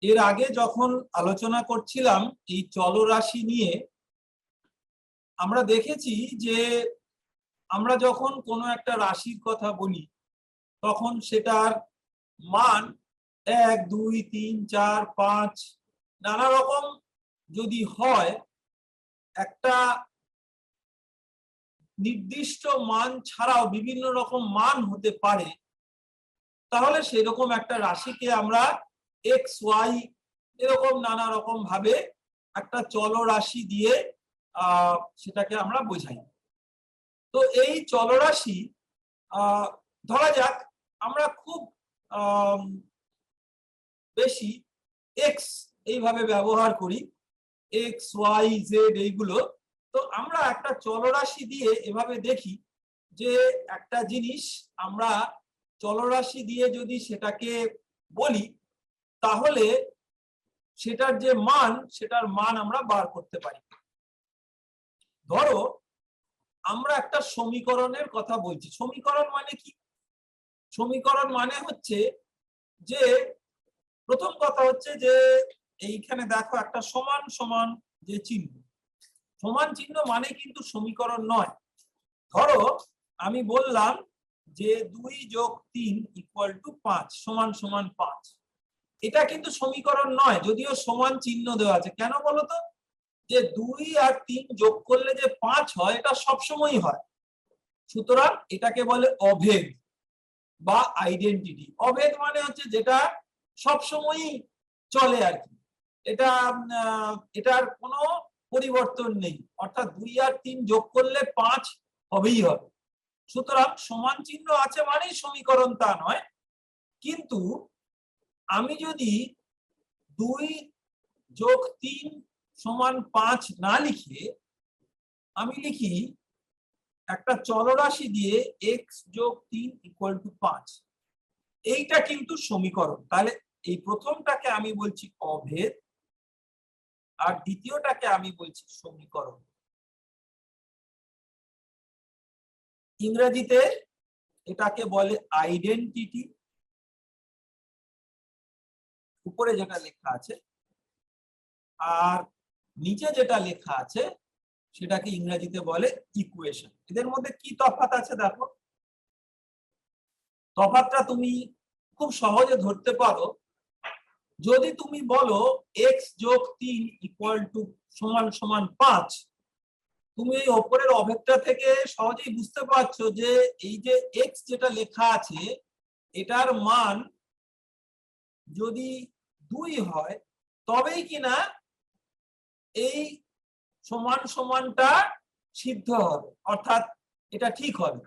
এর আগে যখন আলোচনা করছিলাম এই চলরাশি নিয়ে, আমরা দেখেছি যে আমরা যখন কোনো একটা রাশির কথা বলি তখন সেটার মান 1, 2, 3, 4, 5 নানা রকম যদি হয়, একটা নির্দিষ্ট মান ছাড়াও বিভিন্ন রকম মান হতে পারে, তাহলে সেরকম একটা রাশিকে আমরা এক্স ওয়াই এরকম নানা রকম ভাবে একটা চলরাশি দিয়ে সেটাকে আমরা বোঝাই। তো এই চলরাশি ধরা যাক আমরা খুব বেশি এক্স এইভাবে ব্যবহার করি, এক্স ওয়াই জেড এইগুলো। তো আমরা একটা চলরাশি দিয়ে এভাবে দেখি যে একটা জিনিস আমরা চলরাশি দিয়ে যদি সেটাকে বলি, তাহলে সেটার যে মান, সেটার মান আমরা বার করতে পারি। ধরো আমরা একটা সমীকরণের কথা বলছি। সমীকরণ মানে কি? সমীকরণ মানে হচ্ছে যে প্রথম কথা হচ্ছে যে এইখানে দেখো একটা সমান সমান যে চিহ্ন, সমান চিহ্ন মানে কিন্তু সমীকরণ নয়। ধরো আমি বললাম যে 2 + 3 = 5 সমান সমান 5, এটা কিন্তু সমীকরণ নয়, যদিও সমান চিহ্ন দেওয়া আছে। কেন বলো তো? যে 2 আর 3 যোগ করলে যে 5 হয়, এটা সবসময়ই হয়। সুতরাং এটাকে বলে অভেদ বা আইডেন্টিটি। অভেদ মানে হচ্ছে যেটা সবসময়ই চলে আর কি, এটা এটার কোনো পরিবর্তন নেই। অর্থাৎ 2 আর 3 যোগ করলে 5 হবেই হবে। সুতরাং সমান চিহ্ন আছে মানেই সমীকরণ তা নয়। কিন্তু আমি যদি 2 + 3 = 5 না লিখে আমি লিখি একটা চলরাশি দিয়ে x + 3 = 5, এইটা কিন্তু সমীকরণ। তাহলে এই প্রথমটাকে আমি বলছি অভেদ আর দ্বিতীয়টাকে আমি বলছি সমীকরণ। ইংরেজিতে এটাকে বলে আইডেন্টিটি, উপরে যেটা লেখা আছে, আর নিচে যেটা লেখা আছে সেটাকে ইংরেজিতে বলে ইকুয়েশন। এদের মধ্যে কি তফাৎ আছে দেখো। তফাৎটা তুমি খুব সহজে ধরতে পারো। যদি তুমি বলো x + 3 = 5, তুমি এই উপরের অভেদটা থেকে সহজেই বুঝতে পারছো যে এই যে x যেটা লেখা আছে এটার মান যদি 2 হয়, তবেই কিনা এই সমান সমানটা সিদ্ধ হবে, অর্থাৎ এটা ঠিক হবে।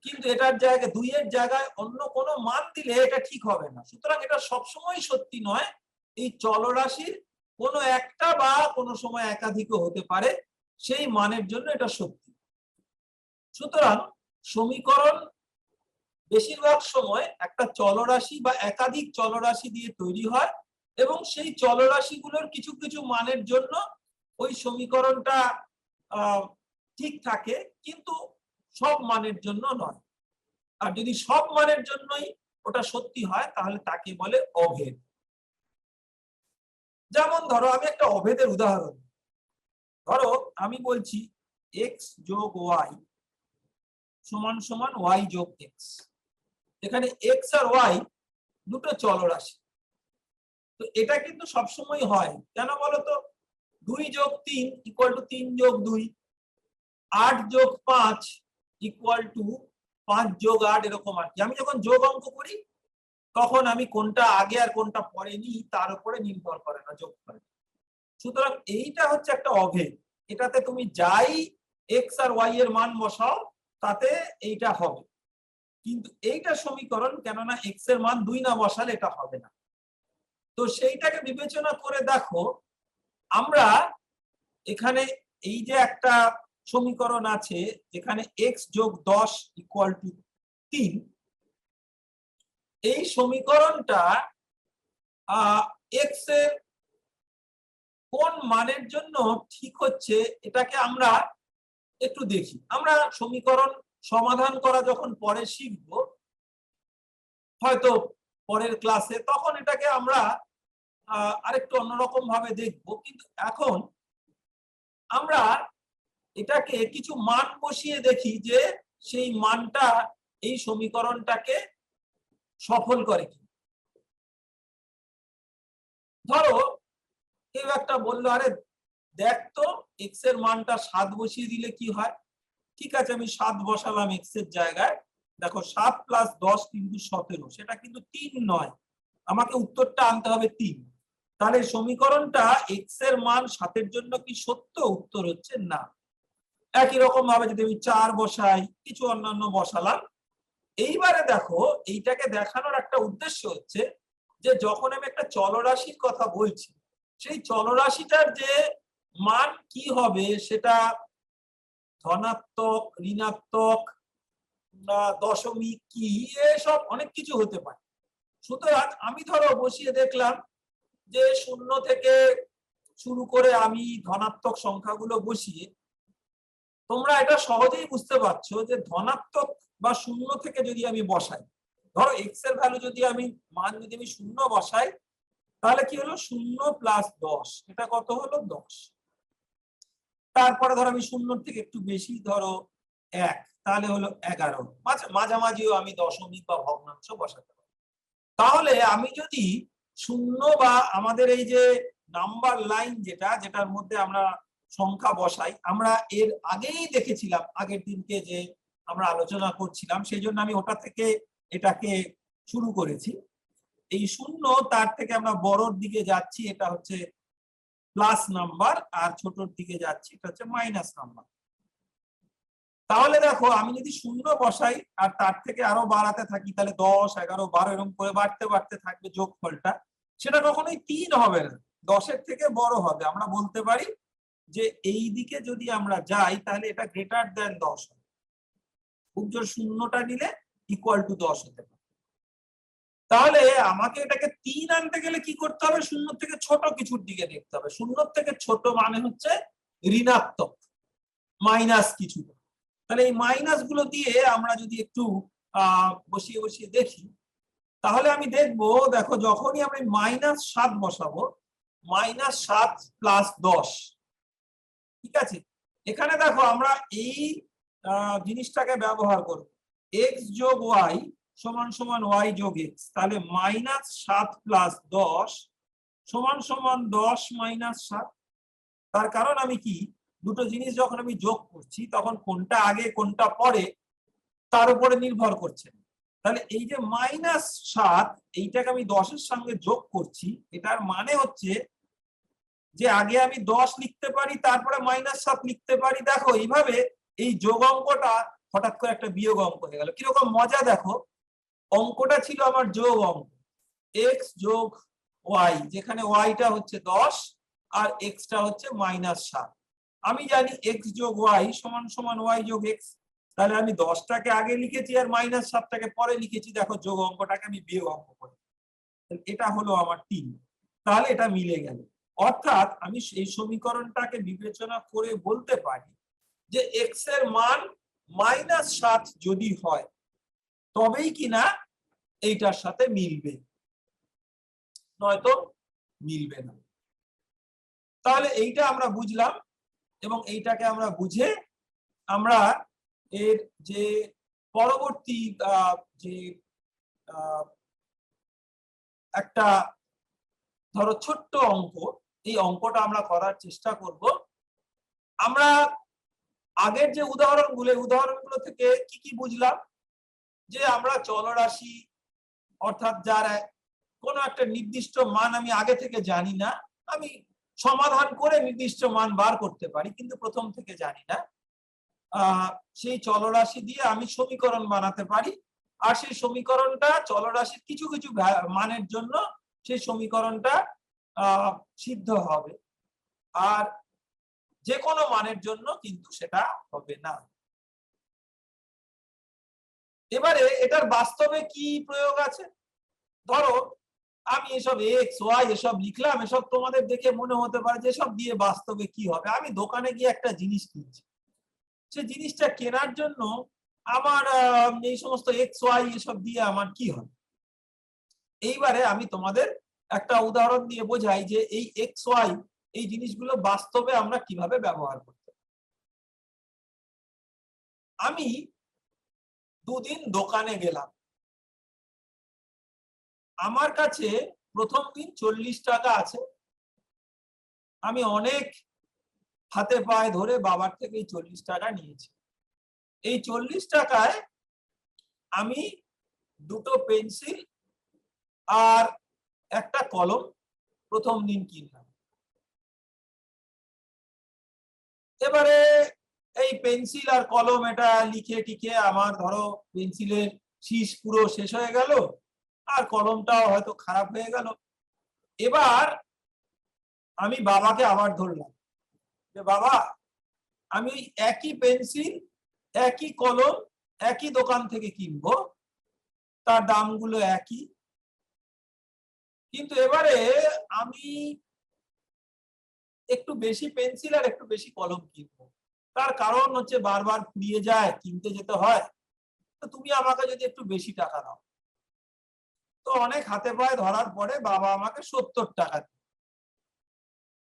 কিন্তু এটার জায়গায় 2 এর জায়গায় অন্য কোনো মান দিলে এটা ঠিক হবে না। সুতরাং এটা সবসময় সত্যি নয়। এই চলরাশির কোনো একটা বা কোনো সময় একাধিকও হতে পারে, সেই মানের জন্য এটা সত্যি। সুতরাং সমীকরণ বেশিরভাগ সময় একটা চলরাশি বা একাধিক চলরাশি দিয়ে তৈরি হয়, এবং সেই চলরাশিগুলোর কিছু কিছু মানের জন্য ওই সমীকরণটা ঠিক থাকে, কিন্তু সব মানের জন্য নয়। আর যদি সব মানের জন্যই ওটা সত্যি হয় তাহলে তাকে বলে অভেদ। যেমন ধরো আমি একটা অভেদের উদাহরণ, ধরো আমি বলছি x + y = y + x। এখানে x আর y দুটো চলরাশি। তো এটা কিন্তু সবসময় হয়। কেন বলতো? 2 + 3 = 3 + 2, 8 + 5 = 5 + 8, এরকম আর কি। আমি যখন যোগ অঙ্ক করি তখন আমি কোনটা আগে আর কোনটা পরে নিই তার উপরে নির্ভর করে না, যোগ করে। সুতরাং এইটা হচ্ছে একটা অভেদ। এটাতে তুমি যাই x আর y এর মান বসাও তাতে এইটা হবে, কিন্তু এইটা সমীকরণ, কেননা x এর মান 2 না বসালে এটা হবে না। তো সেইটাকে বিবেচনা করে দেখো, আমরা এখানে এই যে একটা সমীকরণ আছে যেখানে x + 10 = 3, এই সমীকরণটা x এর কোন মানের জন্য ঠিক হচ্ছে এটাকে আমরা একটু দেখি। আমরা সমীকরণ সমাধান করা যখন পরে শিখবো, হয়তো পরের ক্লাসে, তখন এটাকে আমরা আরেকটু অন্যরকম ভাবে দেখবো, কিন্তু এখন আমরা এটাকে কিছু মান বসিয়ে দেখি যে সেই মানটা এই সমীকরণটাকে সফল করে কি। ধরো কেউ একটা বললো, আরে দেখ তো এক্স এর মানটা 7 বসিয়ে দিলে কি হয়। ঠিক আছে, আমি 7 বসালাম এক্স এর জায়গায়। দেখো 7 প্লাস 10 কিন্তু 17, সেটা কিন্তু 3 নয়, আমাকে উত্তরটা আনতে হবে 3। তাহলে সমীকরণটা এক্স এর মান 7 এর জন্য কি সত্য? উত্তর হচ্ছে না। একই রকম ভাবে যদি আমি 4 বসাই, কিছু অন্যান্য বসালাম, এইবারে দেখো এইটাকে দেখানোর একটা উদ্দেশ্য হচ্ছে যে যখন আমি একটা চলরাশির কথা বলছি, সেই চলরাশিটার যে মান কি হবে সেটা ধনাত্মক, ঋণাত্মক, দশমিক, কি এসব অনেক কিছু হতে পারে। সুতরাং আমি ধরো বসিয়ে দেখলাম যে 0 থেকে শুরু করে আমি ধনাত্মক সংখ্যাগুলো বসিয়ে, তোমরা এটা সহজেই বুঝতে পারছো যে ধনাত্মক বা 0 থেকে যদি আমি বসাই, ধরো এক্স এর ভ্যালু যদি আমি মান যদি আমি 0 বসাই, তাহলে কি হলো 0 প্লাস 10, এটা কত হলো 10। তারপরে ধরো আমি 0 থেকে একটু বেশি, ধরো 1, তাহলে হলো 11। মাঝামাঝিও আমি দশমিক বা ভগ্নাংশ বসাতে পারি। তাহলে আমি যদি 0 বা আমাদের এই যে নাম্বার লাইন যেটার মধ্যে আমরা সংখ্যা বসাই, আমরা এর আগেই দেখেছিলাম আগের দিনকে যে আমরা আলোচনা করছিলাম, সেই জন্য আমি ওটা থেকে এটাকে শুরু করেছি। এই 0 তার থেকে আমরা বড়র দিকে যাচ্ছি, এটা হচ্ছে প্লাস নাম্বার, আর ছোটর দিকে যাচ্ছি, এটা হচ্ছে মাইনাস নাম্বার। তাহলে দেখো আমি যদি 0 বসাই আর তার থেকে আরো বাড়াতে থাকি, তাহলে 10, 11, 12 এরকম করে বাড়তে বাড়তে থাকবে যোগফলটা, সেটা কখনোই 3 হবে না, 10 এর থেকে বড় হবে। আমরা বলতে পারি যে এই দিকে যদি আমরা যাই তাহলে এটা গ্রেটার দেন 10 হবে, খুব জোর 0টা নিলে ইকুয়াল টু 10 হতে পারে। তাহলে আমাকে এটাকে 3 আনতে গেলে কি করতে হবে? 0 থেকে ছোট কিছুর দিকে দেখতে হবে। 0 থেকে ছোট মানে হচ্ছে ঋণাত্মক, মাইনাস কিছু। তাহলে এই মাইনাস গুলো দিয়ে আমরা যদি একটু বসিয়ে বসিয়ে দেখি, তাহলে আমি দেখবো, দেখো যখনই আমি -7 বসাবো, -7 প্লাস 10, ঠিক আছে, এখানে দেখো আমরা এই জিনিসটাকে ব্যবহার করব, এক্স যোগ ওয়াই সমান সমান ওয়াই যোগ এক্স। তাহলে -7 প্লাস 10 সমান সমান 10 মাইনাস 7। তার কারণ আমি কি, দুটো জিনিস যখন আমি যোগ করছি তখন কোনটা আগে কোনটা পরে তার উপরে নির্ভর করছে। তাহলে এই যে -7, এইটাকে আমি 10-এর সঙ্গে যোগ করছি, এটার মানে হচ্ছে যে আগে আমি 10 লিখতে পারি, তারপরে -7 লিখতে পারি। দেখো এইভাবে এই যোগ অঙ্কটা হঠাৎ করে একটা বিয়োগ অঙ্ক হয়ে গেল। কিরকম মজা দেখো, অঙ্কটা ছিল আমার যোগ অঙ্ক, এক্স যোগ ওয়াই, যেখানে ওয়াইটা হচ্ছে 10 আর এক্সটা হচ্ছে -7। আমি জানি এক্স যোগ ওয়াই সমান সমান ওয়াই যোগ এক্স, তাহলে আমি 10টাকে আগে লিখেছি আর -7টাকে পরে লিখেছি। দেখো যোগ অঙ্কটাকে আমি বিয়োগ অঙ্ক করি, এটা হলো আমার 3। তাহলে এটা মিলে গেল। অর্থাৎ আমি সেই সমীকরণটাকে বিবেচনা করে বলতে পারি যে এক্স এর মান -7 যদি হয় তবেই কিনা এইটার সাথে মিলবে, নয়তো মিলবে না। তাহলে এইটা আমরা বুঝলাম, এবং এইটাকে আমরা বুঝে আমরা এর যে পরবর্তী যে একটা ধরো ছোট্ট অঙ্ক, এই অঙ্কটা আমরা করার চেষ্টা করব। আমরা আগের যে উদাহরণগুলো থেকে কি কি বুঝলাম, যে আমরা চলরাশি, অর্থাৎ যার কোন একটা নির্দিষ্ট মান আমি আগে থেকে জানি না, আমি সমাধান করে নির্দিষ্ট মান বার করতে পারি কিন্তু প্রথম থেকে জানি না, সেই চলরাশি দিয়ে আমি সমীকরণ বানাতে পারি। আর সেই সমীকরণটা চলরাশির কিছু কিছু মানের জন্য সেই সমীকরণটা সিদ্ধ হবে, আর যে কোনো মানের জন্য কিন্তু সেটা হবে না। এবারে এটার বাস্তবে কি প্রয়োগ আছে? ধরো আমি এসব এক্স ওয়াই এসব লিখলাম, এসব তোমাদের দেখে মনে হতে পারে যে সব দিয়ে বাস্তবে কি হবে। আমি দোকানে গিয়ে একটা জিনিস কিনছি, সেই জিনিসটা কেনার জন্য আমার এই সমস্ত এক্স ওয়াই এসব দিয়ে আমার কি হবে। এইবারে আমি তোমাদের একটা উদাহরণ দিয়ে বোঝাই যে এই এক্স ওয়াই এই জিনিসগুলো বাস্তবে আমরা কিভাবে ব্যবহার করতে পারি। আমি দুদিন দোকানে গেলাম, আমার কাছে প্রথম দিন 40 টাকা আছে। আমি অনেক হাতে পায়ে ধরে বাবার থেকে এই 40 টাকা নিয়েছি। এই 40 টাকায় আমি দুটো পেন্সিল আর একটা কলম প্রথম দিন কিনলাম। এবারে এই পেন্সিল আর কলম এটা লিখে টিকে আমার ধরো পেন্সিলের শীষ পুরো শেষ হয়ে গেল, আর কলমটাও হয়তো খারাপ হয়ে গেল। এবার আমি বাবাকে আবার ধরলাম যে বাবা, আমি একই পেন্সিল একই কলম একই দোকান থেকে কিনবো, তার দামগুলো একই, কিন্তু এবারে আমি একটু বেশি পেন্সিল আর একটু বেশি কলম কিনবো। তার কারণ হচ্ছে বারবার ফুরিয়ে যায়, কিনতে যেতে হয়, তো তুমি আমাকে যদি একটু বেশি টাকা দাও। তো অনেক হাতে পায়ে ধরার পরে বাবা আমাকে 70 টাকা দিল।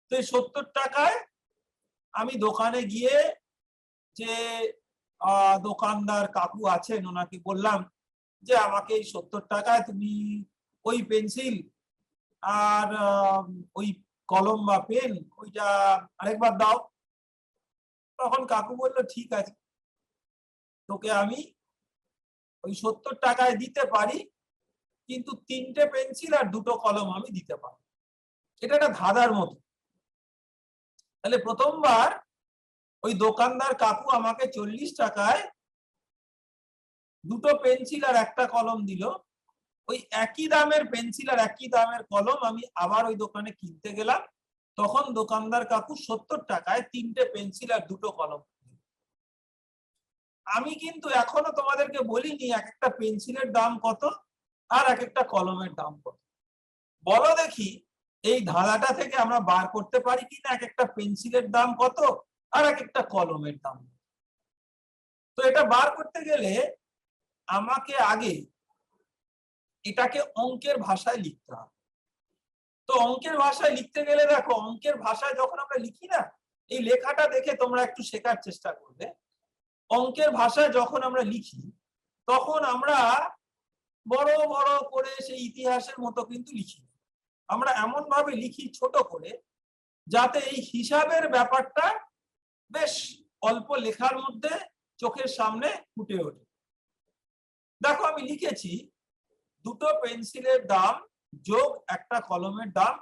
তো এই 70 টাকায় আমি দোকানে গিয়ে যে দোকানদার কাকু আছেন ওনাকে বললাম যে আমাকে এই 70 টাকায় তুমি ওই পেন্সিল আর ওই কলম বা পেন ওইটা আরেকবার দাও। তখন কাকু বললো ঠিক আছে, তোকে আমি ওই 70 টাকায় দিতে পারি, কিন্তু 3টে পেন্সিল আর 2টো কলম আমি দিতে পারি। এটা একটা ধাঁধার মতো। তাহলে প্রথমবার ওই দোকানদার কাকু আমাকে 40 টাকায় 2টো পেন্সিল আর একটা কলম দিল। ওই একই দামের পেন্সিল আর একই দামের কলম আমি আবার ওই দোকানে কিনতে গেলাম, তখন দোকানদার কাকু 70 টাকায় 3টে পেন্সিল আর 2টো কলম। আমি কিন্তু এখনো তোমাদেরকে বলিনি এক একটা পেন্সিলের দাম কত আর এক একটা কলমের দাম কত। বলো দেখি এই ধাঁধাটা থেকে আমরা বার করতে পারি কিনা এক একটা পেন্সিলের দাম কত আর এক একটা কলমের দাম। তো এটা বার করতে গেলে আমাকে আগে এটাকে অঙ্কের ভাষায় লিখতে হবে। তো অঙ্কের ভাষায় লিখতে গেলে দেখো, অঙ্কের ভাষায় যখন আমরা লিখি না, এই লেখাটা দেখে তোমরা একটু শেখার চেষ্টা করবে। অঙ্কের ভাষায় যখন আমরা লিখি তখন আমরা বড় বড় করে সেই ইতিহাসের মতো কিন্তু লিখি। আমরা এমন ভাবে লিখি ছোট করে, যাতে এই হিসাবের ব্যাপারটা বেশ অল্প লেখার মধ্যে চোখের সামনে ফুটে ওঠে। দেখো আমি লিখেছি 2টো পেন্সিলের দাম যোগ একটা কলমের দাম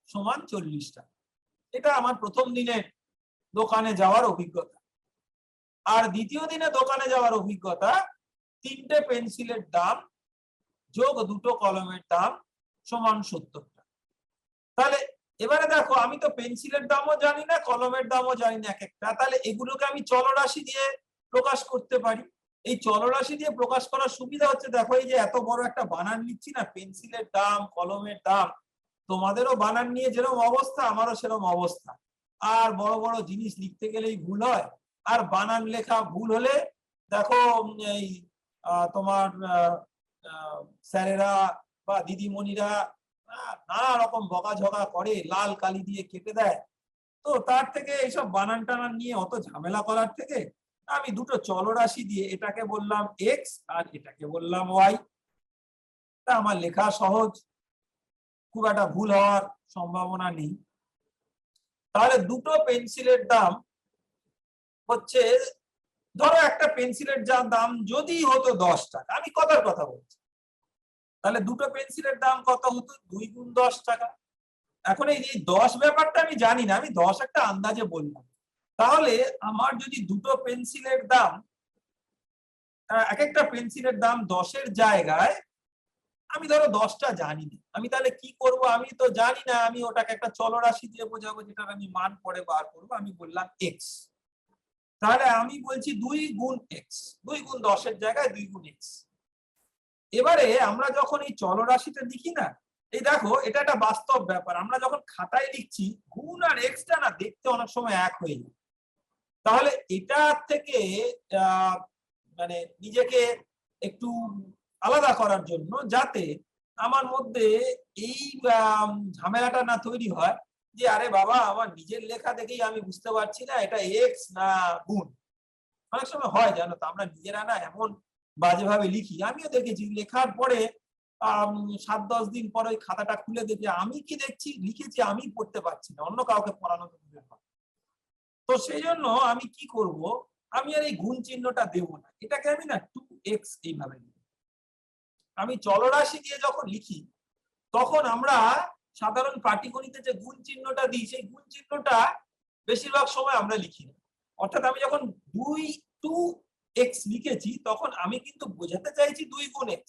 সমান 40 টাকা। এটা আমার প্রথম দিনের দোকানে যাওয়ার অভিজ্ঞতা। আর দ্বিতীয় দিনে দোকানে যাওয়ার অভিজ্ঞতা 3টে পেন্সিলের দাম যোগ 2টো কলমের দাম সমান 70 টাকা। তাহলে এবারে দেখো, আমি তো পেন্সিলের দামও জানি না, কলমের দামও জানি না এক একটা, তাহলে এগুলোকে আমি চলরাশি দিয়ে প্রকাশ করতে পারি। এই চলরাশি দিয়ে প্রকাশ করার সুবিধা হচ্ছে, দেখো এই যে এত বড় একটা বানান লিখছি না, পেন্সিলের দাম কলমের দাম, তোমাদেরও বানান নিয়ে যেরকম অবস্থা আমারও সেরকম অবস্থা। আর বড় বড় জিনিস লিখতে গেলেই ভুল হয়, আর বানান লেখা ভুল হলে দেখো এই তোমার স্যারেরা বা দিদিমণিরা নানা রকম বকাঝকা করে, লাল কালি দিয়ে কেটে দেয়। তো তার থেকে এইসব বানান টানান নিয়ে অত ঝামেলা করার থেকে আমি 2টো চলরাশি দিয়ে এটাকে বললাম এক্স আর এটাকে বললাম ওয়াই। তা আমার লেখা সহজ, খুব একটা ভুল হওয়ার সম্ভাবনা নেই। তাহলে 2টো পেন্সিলের দাম হচ্ছে, ধরো একটা পেন্সিলের যা দাম যদি হতো 10 টাকা, আমি কথার কথা বলছি, তাহলে 2টো পেন্সিলের দাম কত হতো? 2 গুণ 10 টাকা। এখন এই 10 ব্যাপারটা আমি জানি না, আমি 10 একটা আন্দাজে বললাম। তাহলে আমার যদি 2টো পেন্সিলের দাম, এক একটা পেন্সিলের দাম 10-এর জায়গায় আমি ধরো 10টা জানি না, আমি তাহলে কি করব? আমি তো জানি না, আমি ওটাকে একটা চলরাশি দিয়ে বোঝাবো, যেটা আমি মান পরে বার করবো। আমি বললাম এক্স। তাহলে আমি বলছি 2 গুণ এক্স, 2 গুণ 10-এর জায়গায় 2 গুণ এক্স। এবারে আমরা যখন এই চলরাশিটা লিখি না, এই দেখো এটা একটা বাস্তব ব্যাপার, আমরা যখন খাতায় লিখছি গুণ আর এক্সটা না দেখতে অনেক সময় এক হয়ে যায়। তাহলে এটা থেকে মানে নিজেকে একটু আলাদা করার জন্য, যাতে আমার মধ্যে এই ঝামেলাটা না তৈরি হয় যে আরে বাবা আমার নিজের লেখা দেখেই আমি বুঝতে পারছি না এটা এক্স না গুণ। অনেক সময় হয় জানো তো, আমরা নিজেরা না এমন বাজেভাবে লিখি, আমিও দেখেছি লেখার পরে 7-10 দিন পরে ওই খাতাটা খুলে দেখি আমি কি দেখছি লিখেছি আমি পড়তে পারছি না, অন্য কাউকে পড়ানো তো দূরের কথা। তো সেই জন্য আমি কি করব, আমি আর এই গুণ চিহ্নটা দেব না, এটাকে আমি না 2x এইভাবে লিখব। আমি চলরাশি দিয়ে যখন লিখি তখন আমরা সাধারণ পাটিগণিতে যে গুণ চিহ্নটা দিই সেই গুণ চিহ্নটা বেশিরভাগ সময় আমরা লিখি না। অর্থাৎ আমি যখন 2x লিখেছি তখন আমি কিন্তু বোঝাতে চাইছি 2 গুণ x,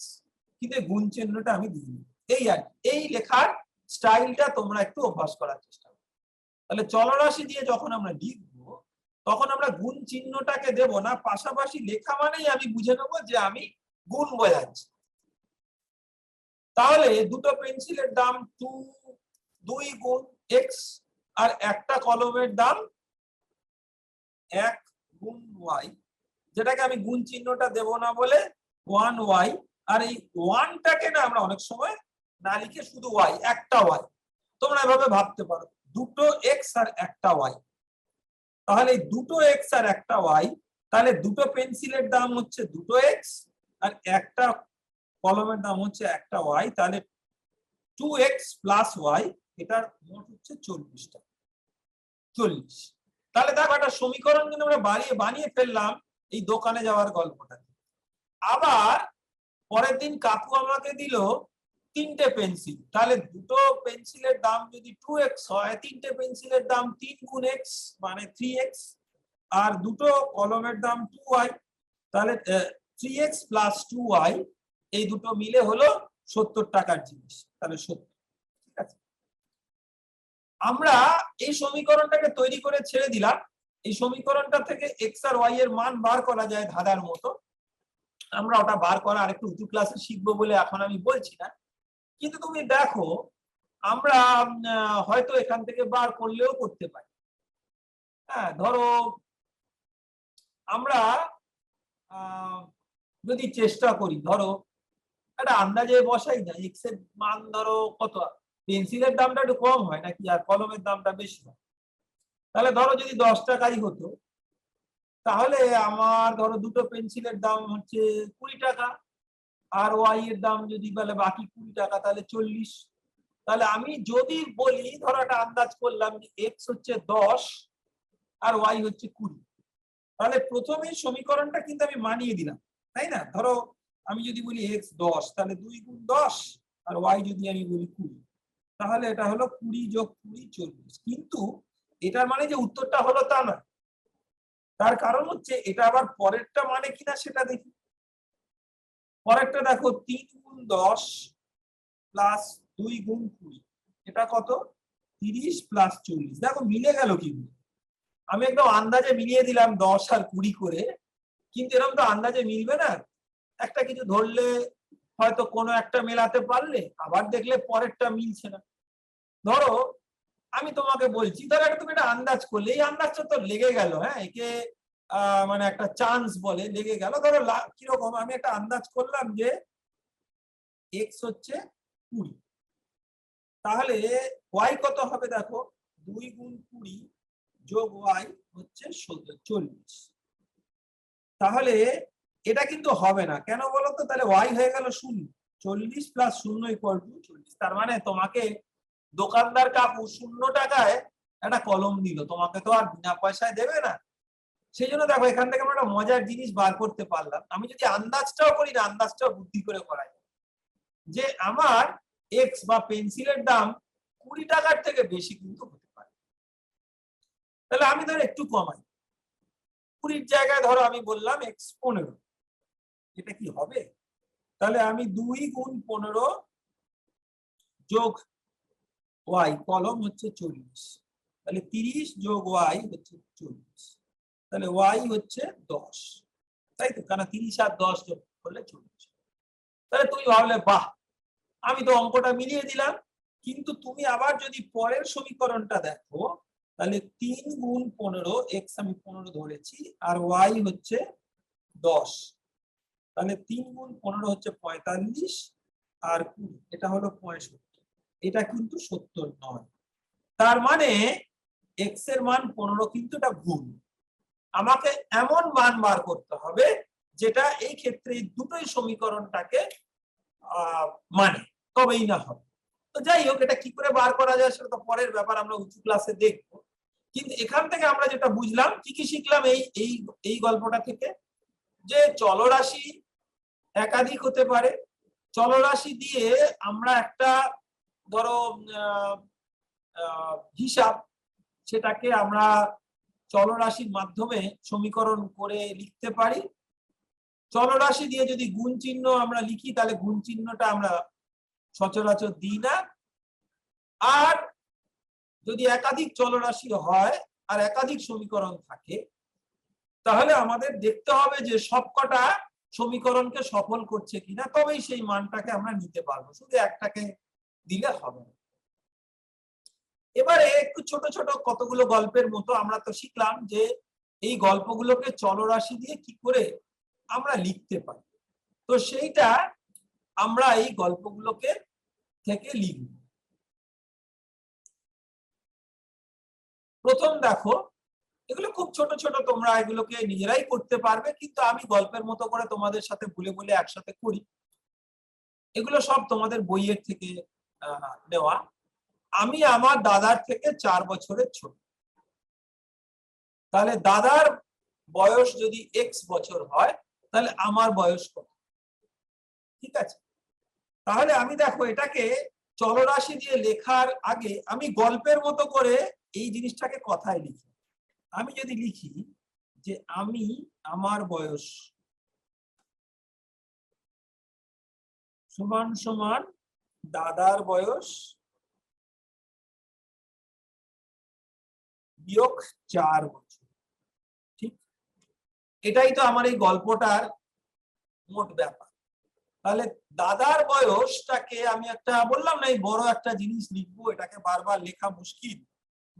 কিন্তু গুণ চিহ্নটা আমি দিইনি। এই আর এই লেখার স্টাইলটা তোমরা একটু অভ্যাস করার চেষ্টা করো। তাহলে চলরাশি দিয়ে যখন আমরা লিখবো তখন আমরা গুণ চিহ্নটাকে দেব না, পাশাপাশি লেখা মানেই আমি বুঝে নেবো যে আমি গুণ বোঝাচ্ছি। তাহলে দুটো পেন্সিলের দাম 2 গুণ x আর একটা কলমের দাম 1 গুণ y, যেটাকে আমি গুণ চিহ্নটা দেব না বলে 1y, আর এই 1টাকে না আমরা অনেক সময় না লিখে শুধু y, একটা y। তোমরা এভাবে ভাবতে পারো দুটো x আর একটা y, তাহলে এই দুটো x আর একটা y, তাহলে দুটো পেন্সিলের দাম হচ্ছে দুটো x আর একটা কলমের দাম হচ্ছে একটা y, তাহলে 2x প্লাস y, এটার মোট হচ্ছে 40টা। 40। তাহলে দেখো একটা সমীকরণ কিন্তু আমরা বানিয়ে ফেললাম এই দোকানে যাওয়ার গল্পটা। আবার পরের দিন কাকু আমাকে দিল 3টে পেন্সিল, তাহলে দুটো পেন্সিলের দাম যদি 2x হয়, 3টে পেন্সিলের দাম 3 গুণ x মানে 3x, আর দুটো কলমের দাম 2y, তাহলে 3x প্লাস 2y, এই দুটো মিলে হলো 70 টাকার জিনিস। তাহলে 70, ঠিক আছে। আমরা এই সমীকরণটাকে তৈরি করে ছেড়ে দিলাম। এই সমীকরণটা থেকে x আর y এর মান বার করা যায় ধাঁধার মতো। আমরা ওটা বার করা আরেকটু উঁচু ক্লাসে শিখবো বলে এখন আমি বলছি না, কিন্তু তুমি দেখো আমরা হয়তো এখান থেকে বার করলেও করতে পারি। হ্যাঁ, ধরো আমরা যদি চেষ্টা করি, ধরো একটা আন্দাজে বসাই না, এক্স এর মান ধরো কত, পেন্সিলের দামটা একটু কম হয় নাকি আর কলমের দামটা বেশি হয়, তাহলে ধরো যদি 10 টাকাই হতো তাহলে আমার ধরো দুটো পেন্সিলের দাম হচ্ছে 20 টাকা, আর ওয়াই এর দাম যদি বলে বাকি 20 টাকা, তাহলে 40। তাহলে আমি যদি বলি ধরো একটা আন্দাজ করলাম যে এক্স হচ্ছে 10 আর ওয়াই হচ্ছে 20, তাহলে প্রথমে সমীকরণটা কিন্তু আমি মানিয়ে দিলাম, তাই না? ধরো আমি যদি বলি এক্স 10, তাহলে 2 গুণ 10, আর ওয়াই যদি আমি বলি 20, তাহলে এটা হলো 20 যোগ 20 40। কিন্তু এটার মানে যে উত্তরটা হলো তা না, তার কারণ হচ্ছে এটা আবার পরেরটা মানে কিনা সেটা দেখি। পরেরটা দেখো 3 গুণ 10 প্লাস 2 গুণ 20, এটা কত? 30 প্লাস 40। দেখো মিলে গেল কিন্তু, আমি একদম আন্দাজে মিলিয়ে দিলাম 10 আর 20 করে, কিন্তু এরকম তো আন্দাজে মিলবে না। একটা কিছু ধরলে হয়তো কোনো একটা মেলাতে পারলে, আবার দেখলে পরেরটা মিলছে না। ধরো আমি তোমাকে বলছি, ধরো একটা তুমি একটা আন্দাজ করলে, এই আন্দাজটা তো লেগে গেল, হ্যাঁ, একে মানে একটা চান্স বলে লেগে গেল। ধরো কিরকম, আমি একটা আন্দাজ করলাম যে এক্স হচ্ছে 20, তাহলে ওয়াই কত হবে দেখো, 2 গুণ 20 যোগ ওয়াই হচ্ছে 40। তাহলে এটা কিন্তু হবে না, কেন বলতো? তাহলে ওয়াই হয়ে গেল 0, 40 প্লাস 0 ইকুয়াল টু 40। তার মানে তোমাকে দোকানদার কাকু 0 টাকায় একটা কলম দিল, তোমাকে তো আর বিনা পয়সায় দেবে না। সেই জন্য দেখো এখান থেকে আমরা একটা মজার জিনিস বার করতে পারলাম। আমি যদি আন্দাজটাও করি না, আন্দাজটাও বুদ্ধি করে করা যায়, যে আমার এক্স বা পেন্সিলের দাম 20 টাকার থেকে বেশি কিন্তু হতে পারে। তাহলে আমি ধরো একটু কমাই, 20 জায়গায় ধরো আমি বললাম এক্স 15, এটা কি হবে? তাহলে আমি 2 গুণ 15 যোগ ওয়াই, কলম হচ্ছে 40, তাহলে 30 যোগ ওয়াই হচ্ছে 40, তাহলে ওয়াই হচ্ছে 10, তাই তো? কারণ 30 আর 10 যোগ করলে 40। তাহলে তুমি ভাবলে বাহ, আমি তো অঙ্কটা মিলিয়ে দিলাম। কিন্তু তুমি আবার যদি পরের সমীকরণটা দেখো, তাহলে 3 গুণ 15, এক্স আমি 15 ধরেছি আর ওয়াই হচ্ছে 10, তাহলে 3 গুণ 15 হচ্ছে 45, আর 20, এটা হলো 65, এটা কিন্তু 70 নয়। তার মানে এক্স এর মান 15 কিন্তু এটা ভুল। আমাকে এমন মান বার করতে হবে যেটা এই ক্ষেত্রে দুটোই সমীকরণটাকে মানে, তবেই না হবে। তো যাই হোক, এটা কি করে বার করা যায় সেটা তো পরের ব্যাপার, আমরা উঁচু ক্লাসে দেখবো। কিন্তু এখান থেকে আমরা যেটা বুঝলাম, কি কি শিখলাম এই এই এই গল্পটা থেকে, যে চলরাশি একাধিক হতে পারে। চলরাশি দিয়ে আমরা একটা ধরো হিসাব, সেটাকে আমরা চলরাশির মাধ্যমে সমীকরণ করে লিখতে পারি। চলরাশি দিয়ে যদি গুণ চিহ্ন আমরা লিখি, তাহলে গুণ চিহ্নটা আমরা সচরাচর দিই না। আর যদি একাধিক চলরাশি হয় আর একাধিক সমীকরণ থাকে, তাহলে আমাদের দেখতে হবে যে সবকটা সমীকরণকে সফল করছে কিনা, তবেই সেই মানটাকে আমরা নিতে পারবো, শুধু একটাকে দিলে হবে না। এবারে একটু ছোট ছোট কতগুলো গল্পের মতো আমরা তো শিখলাম যে এই গল্পগুলোকে চলরাশি দিয়ে কি করে আমরা লিখতে পারি। তো সেইটা আমরা এই গল্পগুলোকে থেকে লিখব। প্রথম দেখো, এগুলো খুব ছোট ছোট, তোমরা এগুলোকে নিজেরাই করতে পারবে, কিন্তু আমি গল্পের মতো করে তোমাদের সাথে বলে বলে একসাথে করি। এগুলো সব তোমাদের বইয়ের থেকে নেওয়া। আমি আমার দাদার থেকে 4 বছরের ছোট। তাহলে দাদার বয়স যদি এক্স বছর হয়, তাহলে আমার বয়স কত? ঠিক আছে, তাহলে আমি দেখো এটাকে চলরাশি দিয়ে লেখার আগে আমি গল্পের মতো করে এই জিনিসটাকে কথায় লিখি। আমি যদি লিখি যে আমি আমার বয়স সমান সমান দাদার বয়স বিয়োগ 4 বছর, ঠিক, এটাই তো আমার এই গল্পটার মোট ব্যাপার। তাহলে দাদার বয়সটাকে আমি একটা বললাম না, এই বড় একটা জিনিস লিখবো, এটাকে বারবার লেখা মুশকিল,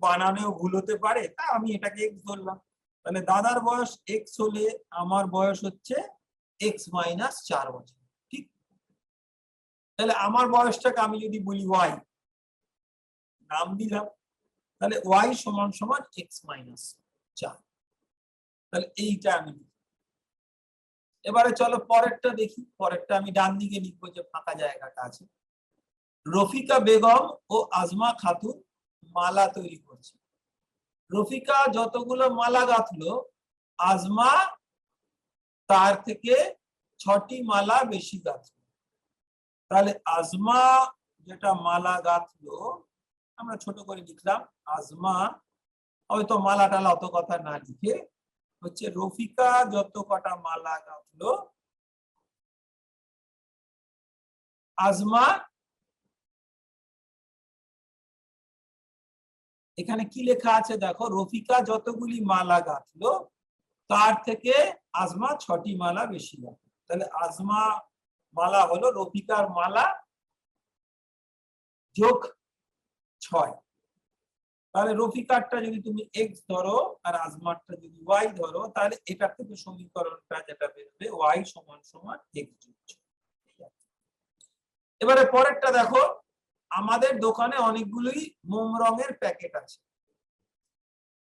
বানানেও ভুল হতে পারে, তা আমি এটাকে এক্স ধরলাম। তাহলে দাদার বয়স এক্স হলে আমার বয়স হচ্ছে এক্স মাইনাস 4 বছর, ঠিক। তাহলে আমার বয়সটাকে আমি যদি বলি ওয়াই, নাম দিলাম, তাহলে ওয়াই সমান সমান এক্স মাইনাস 4। তাহলে এইটা আমি, এবারে চলো পরেরটা দেখি। পরেরটা আমি ডান দিকে লিখবো, যে ফাঁকা জায়গাটা আছে। রফিকা বেগম ও আজমা খাতুন মালা তৈরি করছে। রফিকা যতগুলো মালা গাঁথলো, আজমা তার থেকে 6টি মালা বেশি গাঁথলো। তাহলে আজমা যেটা মালা গাঁথলো, আমরা ছোট করে লিখলাম আজমা, হয়তো মালা টালা অত কথা না লিখে হচ্ছে রফিকা যত কটা মালা গাঁথলো, আজমা, এখানে কি লেখা আছে দেখো, রফিকা যতগুলি মালা গাঁথলো তার থেকে আজমা 6টি মালা বেশি গাঁথলো। তাহলে আজমা মালা হলো রফিকার মালা যোগ 6। তাহলে রফিকারটা যদি তুমি এক্স ধরো আর আজমারটা যদি ওয়াই ধরো, তাহলে এটা থেকে সমীকরণটা যেটা বেরোবে ওয়াই সমান সমান এক্স যোগ 6। এবারে পরেরটা দেখো, আমাদের দোকানে অনেকগুলোই মোম রঙের প্যাকেট আছে।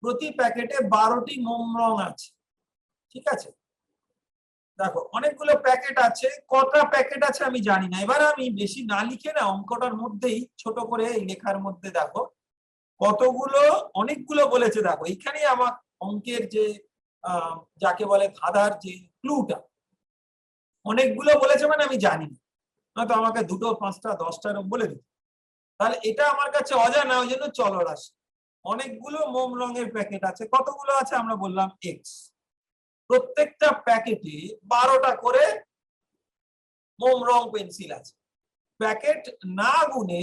প্রতি প্যাকেটে 12টি মোম রং আছে, ঠিক আছে। দেখো অনেকগুলো প্যাকেট আছে, কটা প্যাকেট আছে আমি জানি না। এবার আমি বেশি না লিখে না অঙ্কটার মধ্যেই ছোট করে এই লেখার মধ্যে দেখো কতগুলো, অনেকগুলো বলেছে। দেখো এইখানেই আমার অঙ্কের যে যাকে বলে ধাঁধার যে ক্লুটা, অনেকগুলো বলেছে মানে আমি জানি না, নয়তো আমাকে 2, 5, 10টা বলে দিত। তাহলে এটা আমার কাছে অজানা, ওই জন্য চলরাশি। অনেকগুলো মোম রঙের প্যাকেট আছে, কতগুলো আছে আমরা বললাম এক্স। প্রত্যেকটা প্যাকেটে 12টা করে মোম রং পেন্সিল আছে। প্যাকেট না গুনে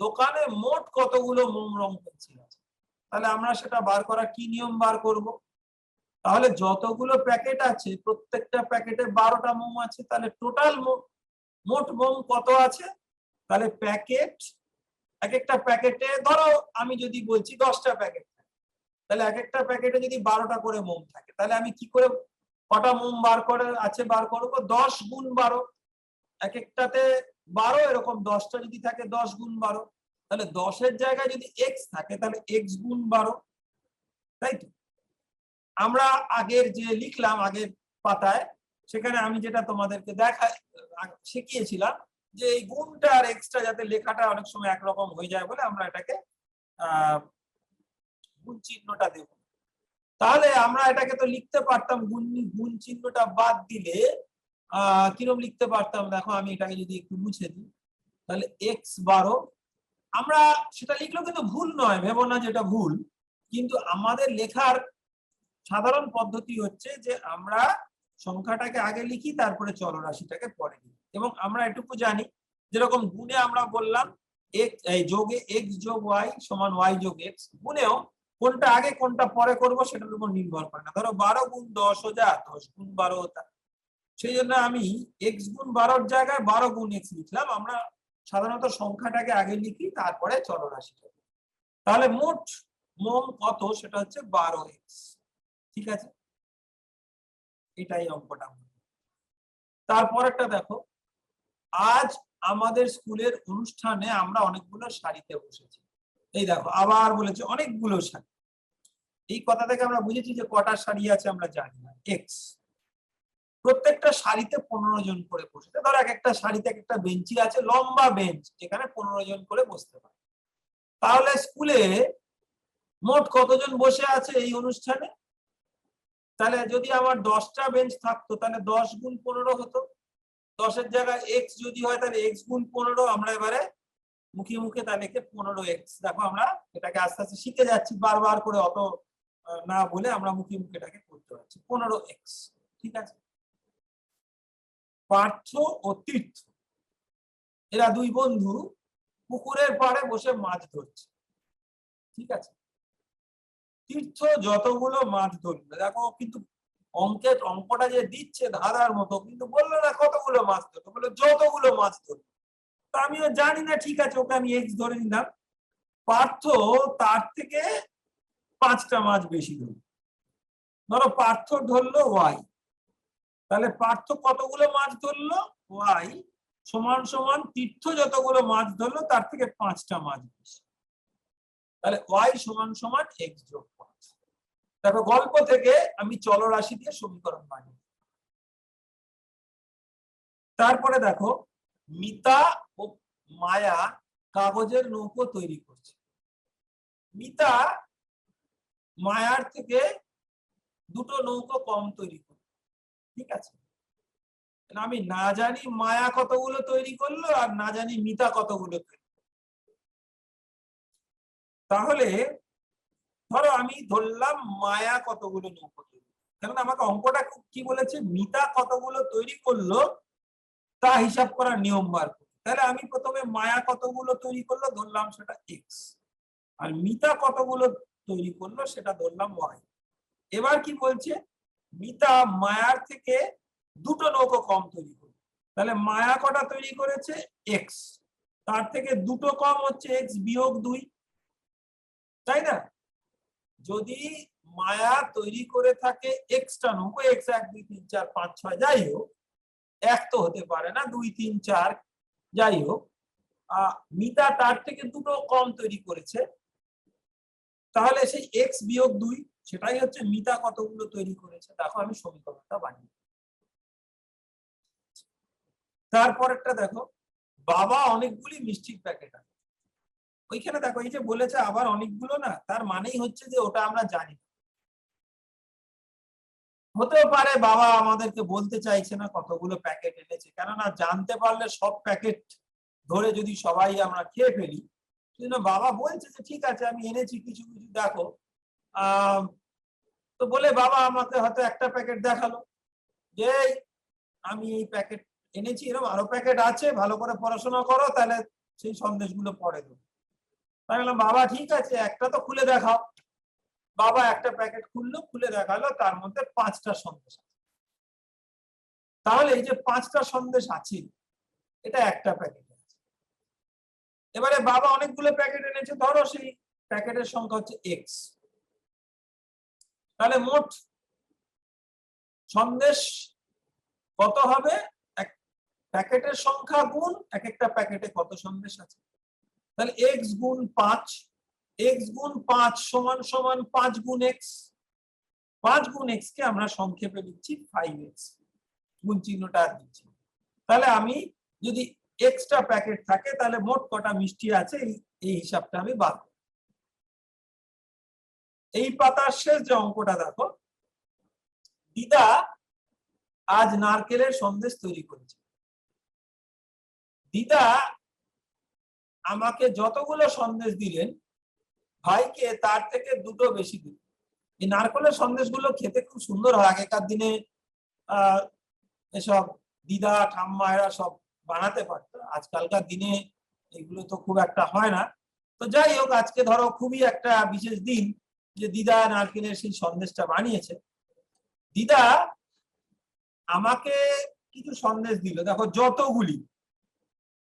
দোকানে মোট কতগুলো মোম রং পেন্সিল আছে, তাহলে আমরা সেটা বার করার কি নিয়ম বার করব। তাহলে যতগুলো প্যাকেট আছে প্রত্যেকটা প্যাকেটে 12টা মোম আছে, তাহলে টোটাল মোট মোম কত আছে। তাহলে প্যাকেট, এক একটা প্যাকেটে ধরো আমি যদি বলছি 10টা প্যাকেট, তাহলে এক একটা প্যাকেটে যদি 12টা করে মোম থাকে, তাহলে আমি কি করে কটা মোম বার করে আছে বার করবো, 10 গুণ 12। এক একটাতে 12 এরকম 10টা যদি থাকে 10 গুণ 12, তাহলে 10-এর জায়গায় যদি x থাকে তাহলে x গুণ 12, তাই তো? আমরা আগের যে লিখলাম আগের পাতায়, সেখানে আমি যেটা তোমাদেরকে শিখিয়েছিলাম যে এই গুণটা আর এক্সটা যাতে লেখাটা অনেক সময় একরকম হয়ে যায় বলে আমরা এটাকে গুণ চিহ্নটা দেব। তাহলে আমরা এটাকে তো লিখতে পারতাম গুণ চিহ্নটা বাদ দিলে কিরকম লিখতে পারতাম, দেখো আমি এটাকে যদি একটু মুছে দিই, তাহলে x12, আমরা সেটা লিখলেও কিন্তু ভুল নয়, ভেবো না যেটা ভুল, কিন্তু আমাদের লেখার সাধারণ পদ্ধতি হচ্ছে যে আমরা সংখ্যাটাকে আগে লিখি তারপরে চলরাশিটাকে পরে লিখি। এবং আমরা এটুকু জানি যেরকম গুণে আমরা বললাম যোগে x যোগ y সমান y যোগ x, গুণেও কোনটা আগে কোনটা পরে করব সেটার উপর নির্ভর করে না। ধরো 12 গুণ 10 हो जा 10 গুণ 12 होता, সেই জন্য আমি x গুণ 12-র জায়গায় 12 গুণ x লিখলাম। আমরা সাধারণত সংখ্যাটাকে আগে লিখি তারপরে চলরাশিটা। তাহলে মোট কত সেটা হচ্ছে 12x, ঠিক আছে? এটাই অঙ্কটা। তারপর একটা দেখো, আজ আমাদের স্কুলের অনুষ্ঠানে আমরা অনেকগুলো শাড়িতে বসেছি। এই দেখো আবার বলেছে অনেকগুলো শাড়ি। এই কথা থেকে আমরা বুঝেছি যে কটা শাড়ি আছে আমরা জানি না, এক্স। প্রত্যেকটা শাড়িতে 15 জন করে বসেছে। ধরো এক একটা শাড়িতে এক একটা বেঞ্চি আছে, লম্বা বেঞ্চ, যেখানে 15 জন করে বসতে পারে। তাহলে স্কুলে মোট কতজন বসে আছে এই অনুষ্ঠানে? তাহলে যদি আমার 10টা বেঞ্চ থাকতো তাহলে 10 গুণ 15 হতো। 10-এর জায়গায় এক্স যদি হয় তাহলে এক্স গুণ 15। আমরা এবারে মুখে মুখে তাহলে 15x। দেখো আমরা এটাকে আস্তে আস্তে শিখে যাচ্ছি, বারবার করে অত না বলে আমরা মুখে মুখে এটাকে করতে পারছি। 15x, ঠিক আছে? পার্থ ও তীর্থ এরা দুই বন্ধু পুকুরের পাড়ে বসে মাছ ধরছে, ঠিক আছে? তীর্থ যতগুলো মাছ ধরবে, দেখো কিন্তু অঙ্কটা যে দিচ্ছে ধাঁধার মতো, কিন্তু বললো না কতগুলো মাছ ধরবে, বললো যতগুলো মাছ ধরবে। তো আমিও জানি না, ঠিক আছে, ওকে আমি এক্স ধরে নিলাম। পার্থ তার থেকে 5টা মাছ বেশি ধরলো। ধরো পার্থ ধরলো ওয়াই, তাহলে পার্থ কতগুলো মাছ ধরলো? ওয়াই সমান সমান তীর্থ যতগুলো মাছ ধরলো তার থেকে 5টা মাছ বেশি। তাহলে ওয়াই সমান সমান এক্স যোগ 5। দেখো গল্প থেকে আমি চলরাশি দিয়ে সমীকরণ বানিয়ে। তারপরে দেখো মিতা ও মায়া কাগজের নৌকো তৈরি করছে। মিতা মায়ার থেকে 2টো নৌকো কম তৈরি করছে, ঠিক আছে? আমি না জানি মায়া কতগুলো তৈরি করলো আর না জানি মিতা কতগুলো তৈরি। তাহলে ধরো আমি ধরলাম মায়া কতগুলো নৌকো তৈরি, কারণ আমাকে অঙ্কটা কি বলেছে, মিতা কতগুলো তৈরি করলো তা হিসাব করার নিয়ম বার করি। তাহলে আমি প্রথমে মায়া কতগুলো তৈরি করলো ধরলাম সেটা এক্স, আর মিতা কতগুলো তৈরি করলো সেটা ধরলাম ওয়াই। এবার কি বলছে, মিতা মায়ার থেকে 2টো নৌকো কম তৈরি করলো। তাহলে মায়া কটা তৈরি করেছে? এক্স, তার থেকে 2টো কম হচ্ছে এক্স বিয়োগ 2, তাই না? যদি মায়া তৈরি করে থাকে এক্সটা নৌকো, এক্স 1 2 3 4 5 6 যাই হোক, এক তো হতে পারে না, 2 3 4 যাই হোক, মিতা তার থেকে 2টো কম তৈরি করেছে, তাহলে সেই এক্স বিয়োগ 2 সেটাই হচ্ছে মিতা কতগুলো তৈরি করেছে। দেখো আমি সমীকরণটা বানিয়ে। তারপর একটা দেখো, বাবা অনেকগুলি মিষ্টির প্যাকেট আছে। ওইখানে দেখো এই যে বলেছে আবার অনেকগুলো, না তার মানেই হচ্ছে যে ওটা আমরা জানি। হতেও পারে বাবা আমাদেরকে বলতে চাইছে না কতগুলো প্যাকেট এনেছে, কেননা জানতে পারলে সব প্যাকেট ধরে যদি সবাই আমরা খেয়ে ফেলি, সেজন্য বাবা বলছে যে ঠিক আছে আমি এনেছি কিছু কিছু, দেখো তো বলে বাবা আমাকে হয়তো একটা প্যাকেট দেখালো যে আমি এই প্যাকেট এনেছি, এরকম আরো প্যাকেট আছে, ভালো করে পড়াশোনা করো তাহলে সেই সন্দেশগুলো পড়ে দেবো। তাই বললাম বাবা ঠিক আছে একটা তো খুলে দেখাও। বাবা একটা প্যাকেট খুললো, খুলে দেখালো তার মধ্যে 5টা সন্দেশ আছে। তাহলে এই যে 5টা সন্দেশ আছে, এটা একটা প্যাকেট আছে। এবারে বাবা অনেকগুলো প্যাকেট এনেছে, ধরো সেই প্যাকেটের সংখ্যা হচ্ছে এক্স। তাহলে মোট সন্দেশ কত হবে? প্যাকেটের সংখ্যা গুণ এক একটা প্যাকেটে কত সন্দেশ আছে। তাহলে x গুণ 5, x গুণ 5 সমান সমান 5 গুণ x। 5 গুণ x কে আমরা সংক্ষেপে লিখছি 5x, গুণ চিহ্নটা দিচ্ছি। তাহলে আমি যদি এক্সট্রা প্যাকেট থাকে তাহলে মোট কটা মিষ্টি আছে এই হিসাবটা আমি বাদ। এই পাতার শেষ যে অঙ্কটা দেখো, দিদা আজ নারকেলের সন্দেশ তৈরি করেছে। দিদা আমাকে যতগুলো সন্দেশ দিলেন, ভাইকে তার থেকে দুটো বেশি দিলেন। এই নারকেলের সন্দেশগুলো খেতে খুব সুন্দর হয়। আগেকার দিনে এসব দিদা ঠাম্মা এরা সব বানাতে পারতো, আজকালকার দিনে এগুলো তো খুব একটা হয় না। তো যাই হোক, আজকে ধরো খুবই একটা বিশেষ দিন যে দিদা নারকেলের সেই সন্দেশটা বানিয়েছে। দিদা আমাকে কিছু সন্দেশ দিল, দেখো যতগুলি,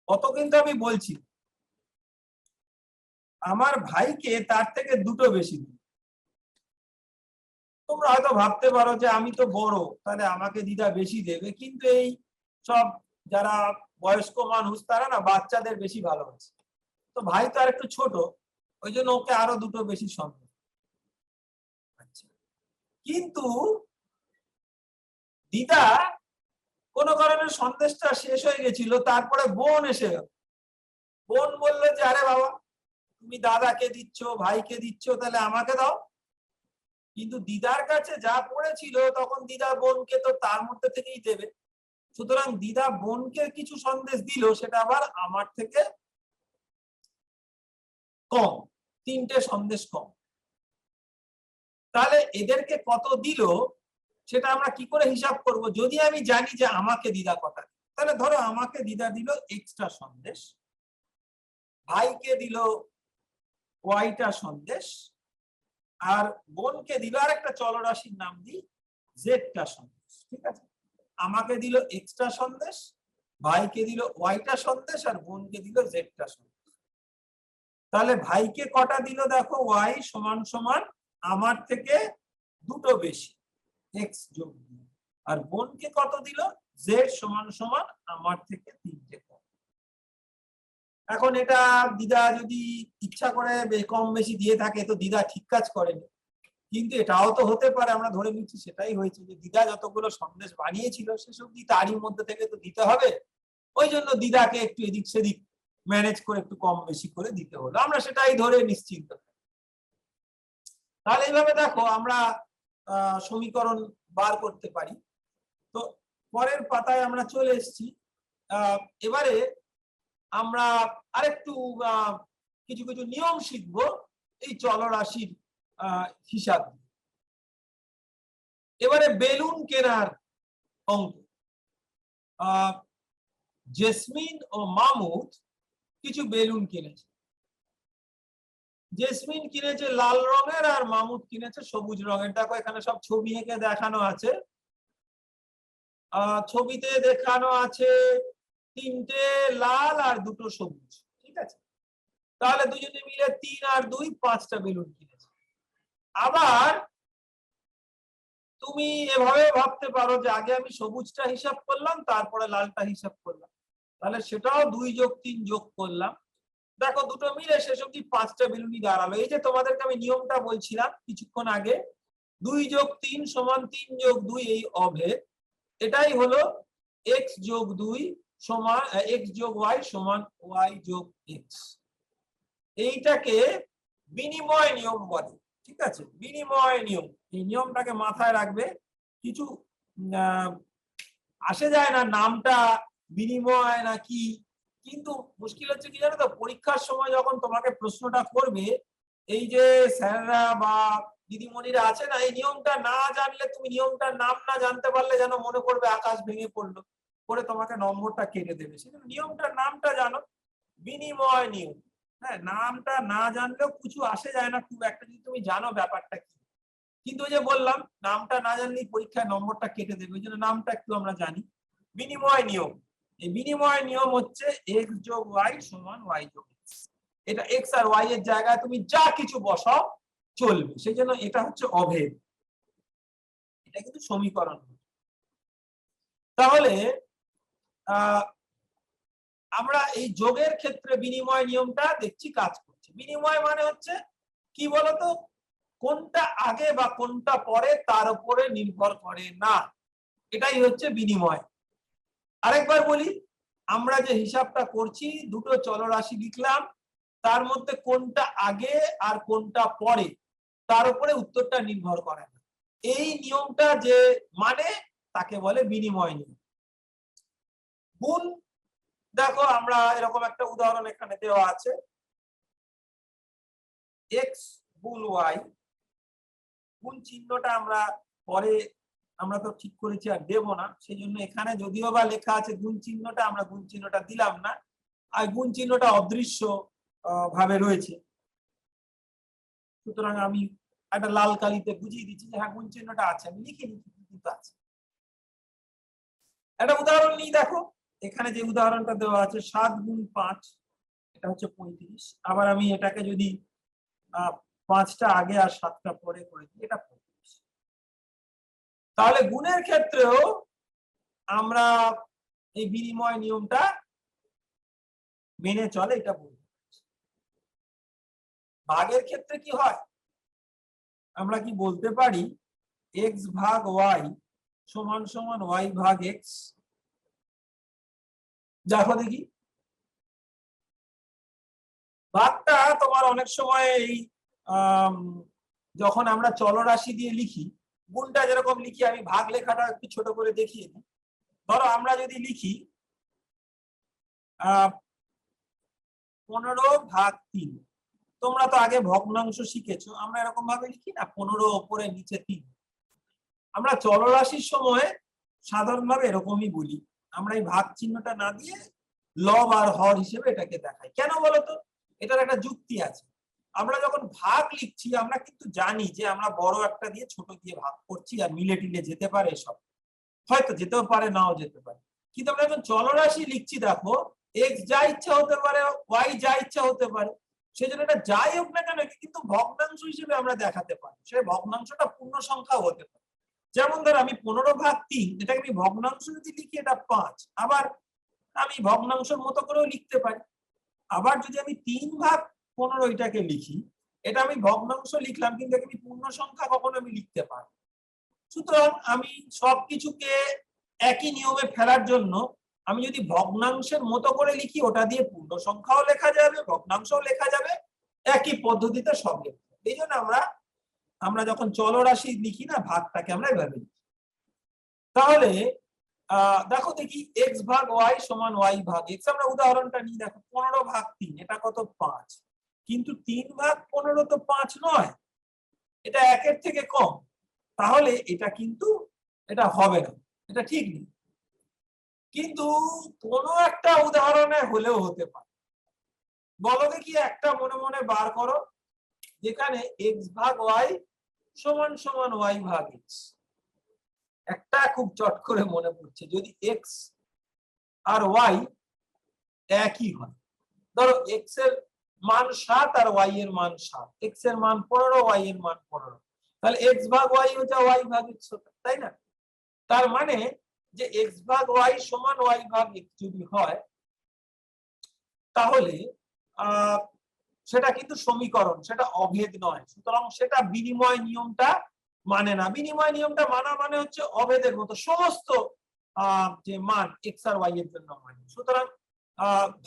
অত কিন্তু আমি বলছি। আমার ভাইকে তার থেকে দুটো বেশি দিল। তোমরা হয়তো ভাবতে পারো যে আমি তো বড়, তাহলে আমাকে দিদা বেশি দেবে, কিন্তু এই সব যারা বয়স্ক মানুষ তারা না বাচ্চাদের বেশি ভালোবাসে। তো ভাই তো আর একটু ছোট, ওই জন্য ওকে আরো দুটো বেশি সন্দেশ। আচ্ছা, কিন্তু দিদা কোনো কারণে সন্দেশটা শেষ হয়ে গেছিল, তারপরে বোন এসে গেল। বোন বললো যে আরে বাবা, তুমি দাদাকে দিচ্ছ, ভাইকে দিচ্ছ, তাহলে আমাকে দাও। কিন্তু দিদার কাছে যা পড়েছিল তখন দিদা বোনকে তো তার মধ্যে থেকেই দেবে। সুতরাং দিদা বোনকে কিছু সন্দেশ দিল, সেটা আবার আমার থেকে কম, 3টে সন্দেশ কম। তাহলে এদেরকে কত দিল সেটা আমরা কি করে হিসাব করব? যদি আমি জানি যে আমাকে দিদা কটা, তাহলে ধরো আমাকে দিদা দিল এক্সট্রা সন্দেশ, ভাইকে দিল ওয়াইটা সন্দেশ, আর বোনকে দিল আর একটা চলরাশির নাম দিই জেডটা সন্দেশ। ঠিক আছে, আমাকে দিল এক্সট্রা সন্দেশ, ভাইকে দিল ওয়াইটা সন্দেশ, আর বোনকে দিল জেডটা সন্দেশ। তাহলে ভাইকে কটা দিল দেখো, ওয়াই সমান সমান আমার থেকে দুটো বেশি, এক্স যোগ 2, আর বোনকে কত দিল, জেড সমান সমান আমার থেকে 3টে কম। এখন এটা দিদা যদি ইচ্ছা করে কম বেশি দিয়ে থাকে তো দিদা ঠিক কাজ করেনি, কিন্তু এটাও তো হতে পারে, আমরা ধরে নিচ্ছি সেটাই হয়েছে, যে দিদা যতগুলো সন্দেশ বানিয়েছিল সেসব তারই মধ্যে থেকে তো দিতে হবে, ওই জন্য দিদাকে একটু এদিক সেদিক ম্যানেজ করে একটু কম বেশি করে দিতে হলো, আমরা সেটাই ধরে নিশ্চিন্ত। তাহলে এইভাবে দেখো আমরা সমীকরণ বার করতে পারি। তো পরের পাতায় আমরা চলে এসেছি। এবারে আমরা আরেকটু কিছু কিছু নিয়ম শিখবো এই চলরাশির হিসাব। এবারে বেলুন কেনার অঙ্ক। জেসমিন ও মামুদ কিছু বেলুন কিনেছে। জেসমিন কিনেছে লাল রঙের আর মামুদ কিনেছে সবুজ রঙের। দেখো এখানে সব ছবি এঁকে দেখানো আছে। ছবিতে দেখানো আছে 3টে লাল আর 2টো সবুজ। ঠিক আছে, তাহলে দুজনে মিলে 3 আর 2 5টা বেলুন কিনেছে। আবার তুমি এভাবে ভাবতে পারো যে আগে আমি সবুজটা হিসাব করলাম, তারপরে লালটা হিসাব করলাম, তাহলে সেটাও 2 যোগ 3 যোগ করলাম। দেখো দুটো মিলে শেষ অব্দি 5টা বেলুনই দাঁড়ালো। এই যে তোমাদেরকে আমি নিয়মটা বলছিলাম কিছুক্ষণ আগে, 2 যোগ 3 সমান 3 যোগ 2, এই অভেদ, এটাই হলো x যোগ 2 সমান x যোগ y সমান y যোগ x। এইটাকে বিনিময় নিয়ম বলে। ঠিক আছে, বিনিময় নিয়ম, এই নিয়মটাকে মাথায় রাখবে। কিছু আসে যায় না নামটা বিনিময় না কি, কিন্তু মুশকিল হচ্ছে কি জানো তো, পরীক্ষার সময় যখন তোমাকে প্রশ্নটা করবে, এই যে স্যাররা বা দিদিমণিরা আছে না, এই নিয়মটা না জানলে, তুমি নিয়মটার নাম না জানতে পারলে যেন মনে করবে আকাশ ভেঙে পড়লো, করে তোমাকে নম্বরটা কেটে দেবে। সেজন্য নিয়মটার নামটা জানো, বিনিময় নিয়ম। হ্যাঁ, নামটা না জানলেও কিছু আসে যায় না খুব একটা, যদি তুমি জানো ব্যাপারটা কি। কিন্তু ওই যে বললাম, নামটা না জানলেই পরীক্ষায় নম্বরটা কেটে দেবে, ওই জন্য নামটা একটু আমরা জানি। বিনিময় নিয়ম, এই বিনিময় নিয়ম হচ্ছে x যোগ y সমান y যোগ x। এটা x আর y এর জায়গায় তুমি যা কিছু বসাও চলবে, সেই জন্য এটা হচ্ছে অভেদ, এটা কিন্তু সমীকরণ। তাহলে আমরা এই যোগের ক্ষেত্রে বিনিময় নিয়মটা দেখছি কাজ করছে। বিনিময় মানে হচ্ছে কি বলতো, কোনটা আগে বা কোনটা পরে তার উপরে নির্ভর করে না, এটাই হচ্ছে বিনিময়। আরেকবার বলি, আমরা যে হিসাবটা করছি, দুটো চলরাশি লিখলাম, তার মধ্যে কোনটা আগে আর কোনটা পরে তার উপরে উত্তরটা নির্ভর করে না। এই নিয়মটা যে মানে তাকে বলে বিনিময় নিয়ম। গুণ, দেখো আমরা এরকম একটা উদাহরণ এখানে দেওয়া আছে, এক্স গুণ ওয়াই। গুণ চিহ্নটা আমরা পরে আমরা তো ঠিক করেছি আর দেব না, সেই জন্য এখানে যদিও বা লেখা আছে গুণ চিহ্নটা, আমরা গুণ চিহ্নটা দিলাম না। আর গুণ চিহ্নটা অদৃশ্য ভাবে রয়েছে, সুতরাং আমি একটা লাল কালিতে বুঝিয়ে দিচ্ছি যে হ্যাঁ গুণ চিহ্নটা আছে, আমি লিখে নিচ্ছি কিন্তু আছে। একটা উদাহরণ নিই, দেখো এখানে যে উদাহরণটা দেওয়া আছে 7 গুণ 5, এটা হচ্ছে 35। আবার আমি এটাকে যদি 5টা আগে আর 7টা পরে করে দিই, এটা 35। তাহলে গুণের ক্ষেত্রেও আমরা এই বিনিময় নিয়মটা মেনে চলে, এটা বলবো। ভাগের ক্ষেত্রে কি হয়, আমরা কি বলতে পারি এক্স ভাগ ওয়াই সমান সমান ওয়াই ভাগ এক্স? দেখো দেখি, ভাগটা তোমার অনেক সময় এই যখন আমরা চলরাশি দিয়ে লিখি, গুণটা যেরকম লিখি, আমি ভাগ লেখাটা একটু ছোট করে দেখিয়ে দিই। ধরো আমরা যদি লিখি 15 ভাগ 3, তোমরা তো আগে ভগ্নাংশ শিখেছো, আমরা এরকম ভাবে লিখি না, 15 ওপরে নিচে 3। আমরা চলরাশির সময় সাধারণভাবে এরকমই বলি, আমরা এই ভাগ চিহ্নটা না দিয়ে লব আর হর হিসেবে এটাকে দেখাই। কেন বলতো, এটার একটা যুক্তি আছে। আমরা যখন ভাগ লিখছি, আমরা কিন্তু জানি যে আমরা বড় একটা দিয়ে ছোট দিয়ে ভাগ করছি, আর মিলে টিলে যেতে পারে, সব হয়তো যেতেও পারে, নাও যেতে পারে। কিন্তু আমরা যখন চলরাশি লিখছি, দেখো এক্স যা ইচ্ছা হতে পারে, ওয়াই যা ইচ্ছা হতে পারে, সেই জন্য এটা যাই হোক না কেন কিন্তু ভগ্নাংশ হিসেবে আমরা দেখাতে পারি। সেই ভগ্নাংশটা পূর্ণ সংখ্যাও হতে পারে। যেমন ধর আমি 15 ভাগ 3, এটাকে আমি ভগ্নাংশ যদি লিখি এটা 5, আবার আমি ভগ্নাংশের মতো করেও লিখতে পারি। আবার যদি আমি 3 ভাগ 15 এটাকে লিখি, এটা আমি ভগ্নাংশ লিখলাম, কিন্তু আমি পূর্ণ সংখ্যা কখনো আমি লিখতে পারি। সুতরাং আমি সবকিছুকে একই নিয়মে ফেলার জন্য আমি যদি ভগ্নাংশের মতো করে লিখি, ওটা দিয়ে পূর্ণ সংখ্যাও লেখা যাবে, ভগ্নাংশও লেখা যাবে, একই পদ্ধতিতে সব লেখা যাবে। এই জন্য আমরা যখন চলরাশি লিখি না, ভাগটাকে আমরা এভাবে লিখি। তাহলে দেখো দেখি এক্স ভাগ ওয়াই সমান ওয়াই ভাগ এক্স। আমরা উদাহরণটা নিই, দেখো 15 ভাগ 3, এটা কত 5, কিন্তু 3 ভাগ 15 তো 5 নয়, এটা 1-এর থেকে কম। তাহলে এটা কিন্তু এটা হবে না, এটা ঠিক নেই। কিন্তু কোনো একটা উদাহরণে হলেও হতে পারে। বলো দেখি একটা মনে মনে বার করো, যেখানে এক্স ভাগ ওয়াই সমান সমান ওয়াই ভাগ এক্স। একটা খুব চট করে মনে পড়ছে, যদি এক্স আর ওয়াই একই হয়, ধরো এক্স এর মান 7 আর ওয়াই এর মান 7, এক্স এর মান 15, ওয়াই এর মান 15, তাহলে এক্স ভাগ ওয়াই হচ্ছে ওয়াই ভাগ এক্স, তাই না? তার মানে যে এক্স ভাগ ওয়াই সমান ওয়াই ভাগ এক্স যদি হয়, তাহলে সেটা কিন্তু সমীকরণ, সেটা অভেদ নয়। সুতরাং সেটা বিনিময় নিয়মটা মানে না। বিনিময় নিয়মটা মানা মানে হচ্ছে অভেদের মতো সমস্ত যে মান এক্স আর ওয়াই এর জন্য মানে। সুতরাং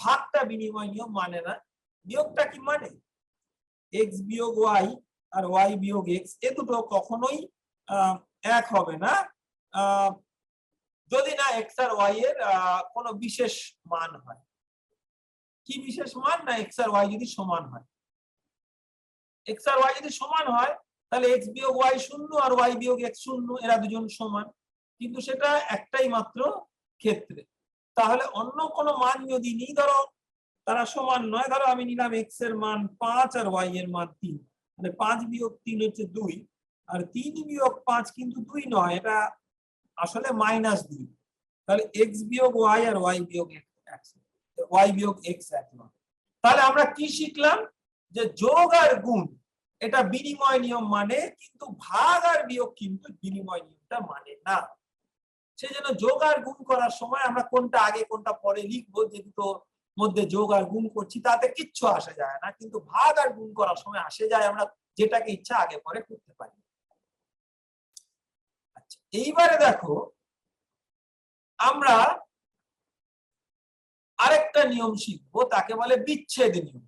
ভাগটা বিনিময় নিয়ম মানে না। বিয়োগটা কি মানে, এক্স বিয়োগ ওয়াই আর ওয়াই বিয়োগ এক্স, এ দুটো কখনোই এক হবে না যদি না এক্স আর ওয়াই এর কোনো বিশেষ মান হয়। কি বিশেষ মান? না এক্স আর ওয়াই যদি সমান হয়। এক্স আর ওয়াই যদি সমান হয়, তাহলে এক্স বিয়োগ ওয়াই 0 আর ওয়াই বিয়োগ এক্স 0, এরা দুজন সমান। কিন্তু সেটা একটাই মাত্র ক্ষেত্রে। তাহলে অন্য কোনো মান যদি নিই, ধরো তারা সমান নয়, ধরো আমি নিলাম এক্স এর মান 5 আর ওয়াই এর মান 3, মানে 5 বিয়োগ 3 হচ্ছে 2, আর 3 বিয়োগ 5 কিন্তু 2 নয়, এটা আসলে -2। তাহলে এক্স বিয়োগ ওয়াই আর ওয়াই বিয়োগ এক্স, ওয়াই বিয়োগ এক্স এক নয়। তাহলে আমরা কি শিখলাম, যে যোগ আর গুণ এটা বিনিময় নিয়ম মানে, কিন্তু ভাগ আর বিয়োগ কিন্তু বিনিময় নিয়মটা মানে না। সেই জন্য যোগ আর গুণ করার সময় আমরা কোনটা আগে কোনটা পরে লিখবো, যে দুটো মধ্যে যোগ আর গুণ করছি তাতে কিচ্ছু আসে যায় না, কিন্তু ভাগ আর গুণ করার সময় আসে যায় আমরা যেটাকে ইচ্ছা আগে পরে করতে পারি। আচ্ছা, এইবারে দেখো আমরা আরেকটা নিয়ম শিখবো, তাকে বলে বিচ্ছেদ নিয়ম।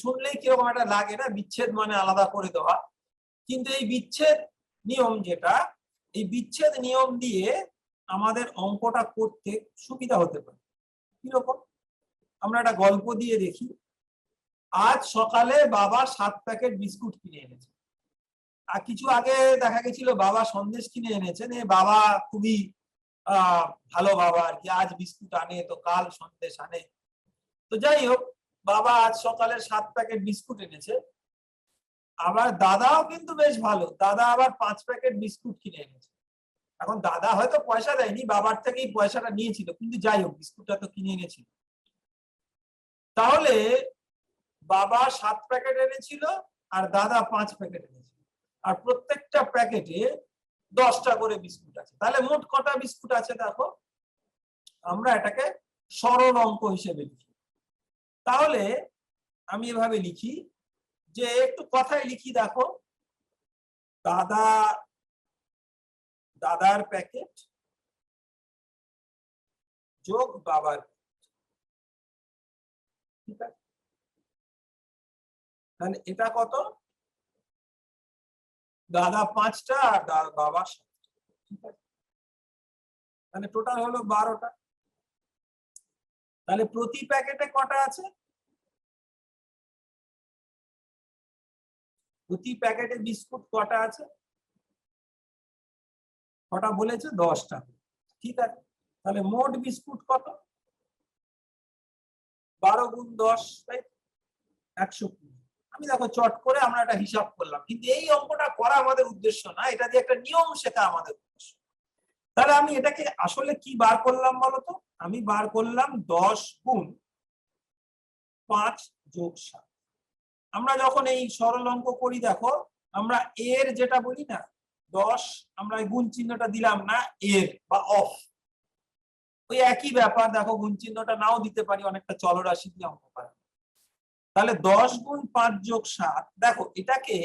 শুনলেই কিরকম একটা লাগে না, বিচ্ছেদ মানে আলাদা করে দেওয়া, কিন্তু এই বিচ্ছেদ নিয়ম যেটা, এই বিচ্ছেদ নিয়ম দিয়ে আমাদের অঙ্কটা করতে সুবিধা হতে পারে। কিরকম, আমরা একটা গল্প দিয়ে দেখি। আজ সকালে বাবা 7 প্যাকেট বিস্কুট কিনে এনেছে। আর কিছু আগে দেখা গেছিল বাবা সন্দেশ কিনে এনেছেন, বাবা খুবই ভালো বাবা আর কি, আজ বিস্কুট আনে তো কাল সন্দেশ আনে। তো যাই হোক, বাবা আজ সকালে 7 প্যাকেট বিস্কুট এনেছে। আবার দাদাও কিন্তু বেশ ভালো, দাদা আবার 5 প্যাকেট বিস্কুট কিনে এনেছে। এখন দাদা হয়তো পয়সা দেয়নি, বাবার থেকেই পয়সাটা নিয়েছিল, কিন্তু যাই হোক বিস্কুটটা তো কিনে এনেছিল। তাহলে বাবা 7 প্যাকেট এনেছিল আর দাদা 5 প্যাকেট এনেছিল, আর প্রত্যেকটা প্যাকেটে 10টা করে বিস্কুট আছে। তাহলে মোট কটা বিস্কুট আছে দেখো, আমরা এটাকে সরল অঙ্ক হিসেবে লিখি। তাহলে আমি এভাবে লিখি, যে একটু কথায় লিখি দেখো, দাদার প্যাকেট যোগ বাবার, ঠিক আছে? তাহলে এটা কত, দাদা 5টা আর বাবা 7টা, ঠিক আছে? তাহলে টোটাল হলো 12টা। তাহলে প্রতি প্যাকেটে কটা আছে, প্রতি প্যাকেটে বিস্কুট কটা আছে, কটা বলেছে, 10টা, ঠিক আছে? তাহলে মোট বিস্কুট কত, 12 গুণ 10, তাই 120। আমি দেখো চট করে আমরা একটা হিসাব করলাম, কিন্তু এই অঙ্কটা করা আমাদের উদ্দেশ্য না, এটা দিয়ে একটা নিয়ম শেখা আমাদের উদ্দেশ্য। তাহলে আমি এটাকে আসলে কি বার করলাম বলতো, আমি বার করলাম 10 গুণ 5 যোগ 7। আমরা যখন এই সরল অঙ্ক করি দেখো, আমরা এর যেটা বলি না 10, আমরা গুণ চিহ্নটা দিলাম না, এর বা অফ, ওই একই ব্যাপার। দেখো গুণ চিহ্নটা নাও দিতে পারি, অনেকটা চলরাশি দিয়ে অঙ্ক করা। তাহলে 10 গুণ 5 যোগ 7, দেখো এটাকে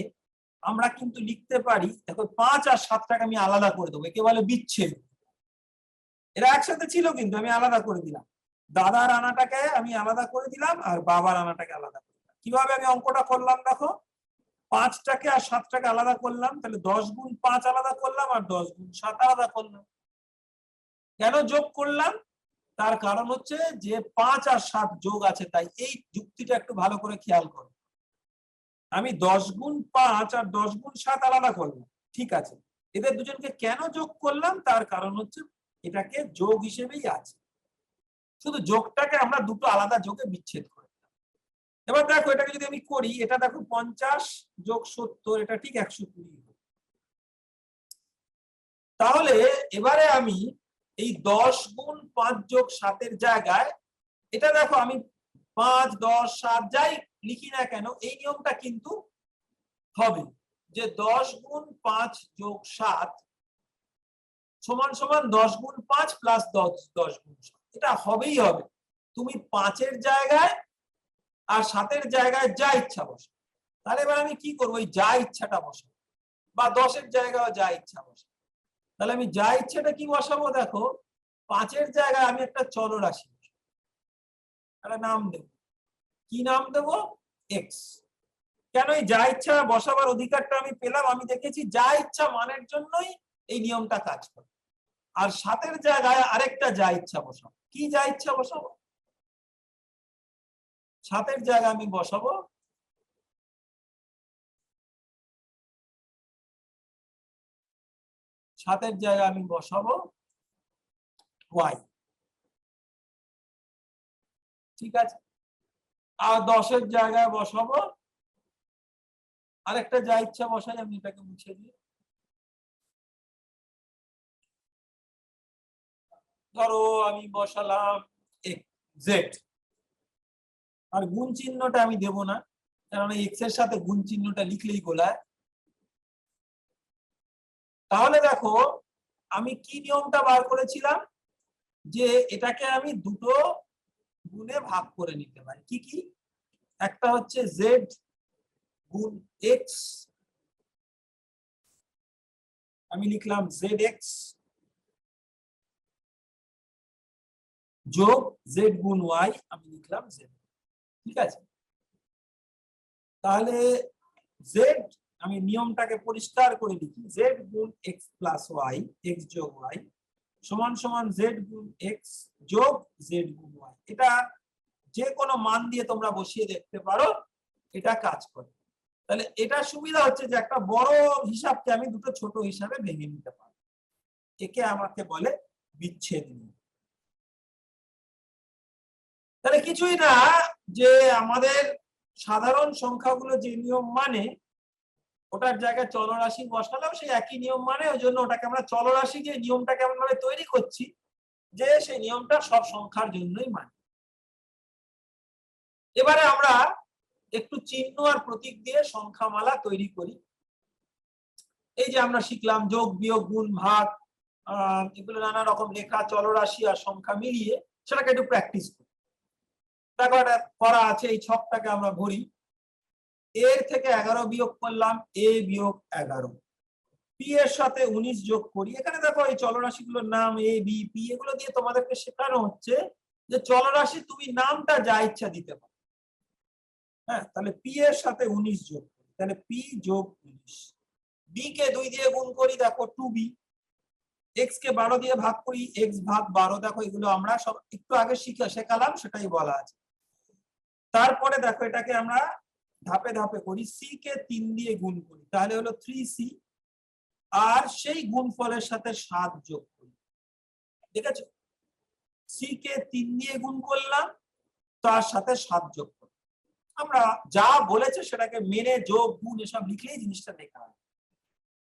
আমরা কিন্তু লিখতে পারি, দেখো 5 আর 7টাকে আমি আলাদা করে দেবো, একে বলে বিচ্ছেদ। এরা একসাথে ছিল কিন্তু আমি আলাদা করে দিলাম, দাদার আনাটাকে আমি আলাদা করে দিলাম আর বাবার আনাটাকে আলাদা করে দিলাম। কিভাবে আমি অঙ্কটা করলাম দেখো, 5টাকে আর 7টাকে আলাদা করলাম, তাহলে 10 গুণ 5 আলাদা করলাম আর 10 গুণ 7 আলাদা করলাম। কেন যোগ করলাম, তার কারণ হচ্ছে যে 5 আর 7 যোগ আছে, তাই এই যুক্তিটা একটু ভালো করে খেয়াল করো। আমি 10 গুণ 5 আর 10 গুণ 7 আলাদা করলাম, ঠিক আছে? এদের দুজনকে কেন যোগ করলাম, তার কারণ হচ্ছে এটাকে যোগ হিসেবেই আছে, শুধু যোগটাকে আমরা দুটো আলাদা যোগে বিচ্ছেদ করে দিলাম। এবার দেখো এটাকে যদি আমি করি, এটা দেখো 50 যোগ 70, এটা ঠিক 120। তাহলে এবারে আমি এই 10 গুণ 5 যোগ 7-এর জায়গায়, এটা দেখো আমি 5, 10, 7 যাই লিখি না কেন, এই নিয়মটা কিন্তু হবে যে 10 গুণ 5 যোগ 7 সমান সমান 10 গুণ 5 প্লাস 10 গুণ 7, এটা হবেই হবে। তুমি 5-এর জায়গায় আর 7-এর জায়গায় যা ইচ্ছা বসো। তাহলে এবার আমি কি করবো, এই যা ইচ্ছাটা বসাবো, বা 10-এর জায়গায় যা ইচ্ছা বসাবো। তাহলে আমি যা ইচ্ছাটা কি বসাবো দেখো, 5-এর জায়গায় আমি একটা চলরাশি একটা নাম দেব। কি নাম দেব, এক্স। কেন, এই যা ইচ্ছা বসাবার অধিকারটা আমি পেলাম, আমি দেখেছি যা ইচ্ছা মানের জন্যই এই নিয়মটা কাজ করে। আর 7-এর জায়গায় আরেকটা যা ইচ্ছা বসাবো। কি যা ইচ্ছা বসাবো, 7-এর জায়গায় আমি বসাবো 7-এর জায়গায় আমি বসাবো ওয়াই, ঠিক আছে? আর 10-এর জায়গায় বসাবো আরেকটা যা ইচ্ছা বসাই, আমি এটাকে মুছে দিই। ধরো আমি বসালাম জেড, আর গুণ চিহ্নটা আমি দেব না, কারণ এক্স এর সাথে গুণ চিহ্নটা লিখলেই গোলায়। তাহলে দেখো আমি কি নিয়মটা বার করেছিলাম, যে এটাকে আমি দুটো গুণে ভাগ করে নিতে পারি। কি কি? একটা হচ্ছে জেড গুণ এক্স, আমি লিখলাম জেড এক্স, যোগ জেড গুণ ওয়াই, আমি লিখলাম জেড। ঠিক আছে, তাহলে জেড, আমি নিয়মটাকে পরিষ্কার করে লিখি, জেড গুণ এক্স প্লাস ওয়াই, এক্স যোগ ওয়াই সমান সমান জেড গুণ এক্স যোগ জেড গুণ ওয়াই। এটা যে কোনো মান দিয়ে তোমরা বসিয়ে দেখতে পারো, এটা কাজ করে। তাহলে এটা সুবিধা হচ্ছে যে একটা বড় হিসাবকে আমি দুটো ছোট হিসাবে ভেঙে নিতে পারি, একে আমাকে বলে বিচ্ছেদ নিয়ম। তাহলে কিছুই না, যে আমাদের সাধারণ সংখ্যাগুলো যে নিয়ম মানে, ওটার জায়গায় চলরাশি বসালেও সেই একই নিয়ম মানে, ওই জন্য ওটাকে আমরা চলরাশি যে নিয়মটা কেমন ভাবে তৈরি করছি, যে সেই নিয়মটা সব সংখ্যার জন্যই মানে। এবারে আমরা একটু চিহ্ন আর প্রতীক দিয়ে সংখ্যামালা তৈরি করি। এই যে আমরা শিখলাম যোগ বিয়োগ গুণ ভাগ, এগুলো নানা রকম লেখা, চলরাশি আর সংখ্যা মিলিয়ে, সেটাকে একটু প্র্যাকটিস করি। দেখো এটা করা আছে, এই ছকটাকে আমরা ভরি। এর থেকে 11 বিয়োগ করলাম, এ বিয়োগ 11, পি এর সাথে 19 যোগ করি। এখানে দেখো এই চলরাশিগুলোর নাম এ বি পি, এগুলো দিয়ে তোমাদেরকে শেখানো হচ্ছে যে চলরাশি তুমি নামটা যা ইচ্ছা দিতে পারো। হ্যাঁ, তাহলে পি এর সাথে 19 যোগ করি, তাহলে পি যোগ 19। বি কে 2 দিয়ে গুণ করি, দেখো 2b। এক্স কে 12 দিয়ে ভাগ করি, এক্স ভাগ 12, দেখো এগুলো আমরা সব একটু আগে শেখালাম, সেটাই বলা আছে। তারপরে দেখো এটাকে আমরা ধাপে ধাপে করি, সি কে 3 দিয়ে গুণ করি, তাহলে হলো 3c, আর সেই গুণফলের সাথে 7 যোগ করি। ঠিক আছে, সি কে 3 দিয়ে গুণ করলাম, তার সাথে 7 যোগ করি। আমরা যা বলেছে সেটাকে মেনে যোগ গুণ এসব লিখলেই জিনিসটা লেখা হয়।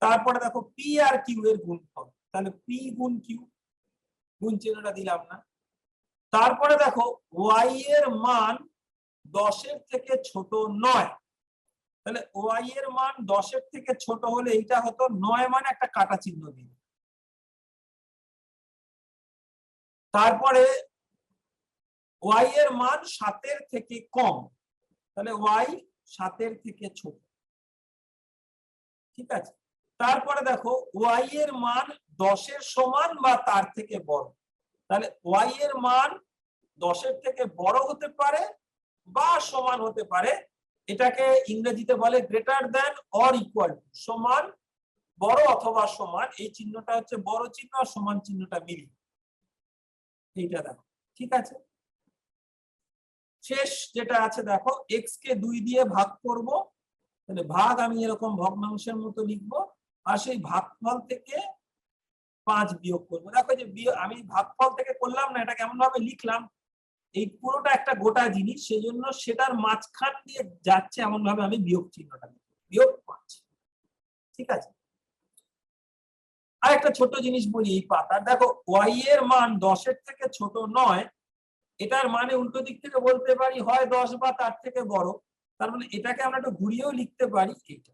তারপরে দেখো পি আর কিউ এর গুণফল, তাহলে পি গুণ কিউ, গুণ চিহ্নটা দিলাম না। তারপরে দেখো ওয়াই এর মান 10 এর থেকে ছোট নয়, তাহলে ওয়াই এর মান 10 এর থেকে ছোট হলে এইটা হতো 9, মানে একটা কাটা চিহ্ন দিন। তারপরে ওয়াই এর মান 7 এর থেকে কম, তাহলে ওয়াই 7 এর থেকে ছোট। ঠিক আছে, তারপরে দেখো ওয়াই এর মান 10 এর সমান বা তার থেকে বড়, তাহলে ওয়াই এর মান 10 এর থেকে বড় হতে পারে বা সমান হতে পারে, এটাকে ইংরেজিতে বলে greater than or equal to, সমান, বড় অথবা সমান। এই চিহ্নটা হচ্ছে বড় চিহ্ন, আর সমান চিহ্নটা মিলি, এইটা দেখো। ঠিক আছে, শেষ যেটা আছে দেখো, এক্স কে 2 দিয়ে ভাগ করব, তাহলে ভাগ আমি এরকম ভগ্নাংশের মতো লিখবো, আর সেই ভাগফল থেকে 5 বিয়োগ করবো। দেখো যে আমি ভাগফল থেকে করলাম না, এটা কেমন ভাবে লিখলাম, এই পুরোটা একটা গোটা জিনিস, সেজন্য সেটার মাঝখান দিয়ে যাচ্ছে এমন ভাবে আমি বিয়োগ চিহ্নটা লিখবো, বিয়োগ 5। ঠিক আছে, আর একটা ছোট জিনিস বলি, এই পাতার দেখো ওয়াই এর মান 10 এর থেকে ছোট নয়, এটার মানে উল্টো দিক থেকে বলতে পারি হয় 10 বা তার থেকে বড়, তার মানে এটাকে আমরা একটু ঘুরিয়েও লিখতে পারি এইটা।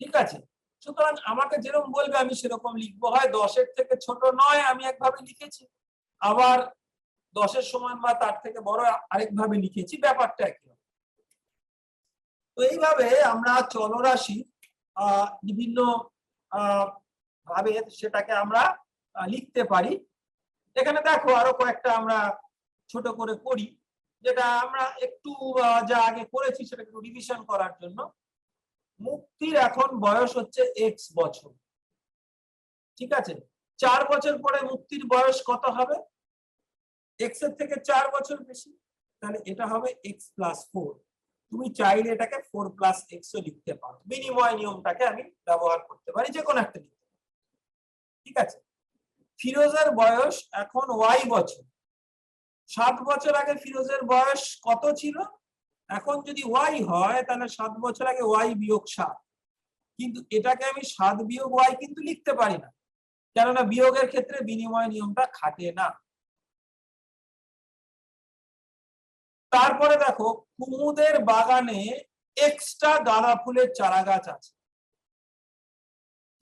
ঠিক আছে, সুতরাং আমাকে যেরকম বলবে আমি সেরকম লিখবো, হয় 10 এর থেকে ছোট নয় আমি একভাবে লিখেছি, আবার 10 এর সমান বা তার থেকে বড় আরেকভাবে লিখেছি, ব্যাপারটা একই। তো এইভাবে আমরা চলরাশি বিভিন্ন ভাবে সেটাকে আমরা লিখতে পারি। এখানে দেখো আরো কয়েকটা আমরা ছোট করে করি, যেটা আমরা একটু যা আগে করেছি সেটাকে একটু রিভিশন করার জন্য। মুক্তির এখন বয়স হচ্ছে এক্স বছর। ঠিক আছে, 4 বছর পরে মুক্তির বয়স কত হবে? এক্স এর থেকে 4 বছর বেশি, তাহলে এটা হবে এক্স প্লাস 4। তুমি চাইলে এটাকে 4 প্লাস এক্স ও লিখতে পারো, বিনিময় নিয়মটাকে আমি ব্যবহার করতে পারি, যে কোনো একটা লিখতে পারি। ঠিক আছে, ফিরোজের বয়স এখন ওয়াই বছর। 7 বছর আগে ফিরোজের বয়স কত ছিল? এখন যদি ওয়াই হয় তাহলে 7 বছর আগে ওয়াই বিয়োগ 7, কিন্তু এটাকে আমি 7 বিয়োগ ওয়াই কিন্তু লিখতে পারি না, কেননা বিয়োগের ক্ষেত্রে বিনিময় নিয়মটা খাটে না। তারপরে দেখো কুমুদের বাগানে এক্সট্রা গাঁদা ফুলের চারা গাছ আছে।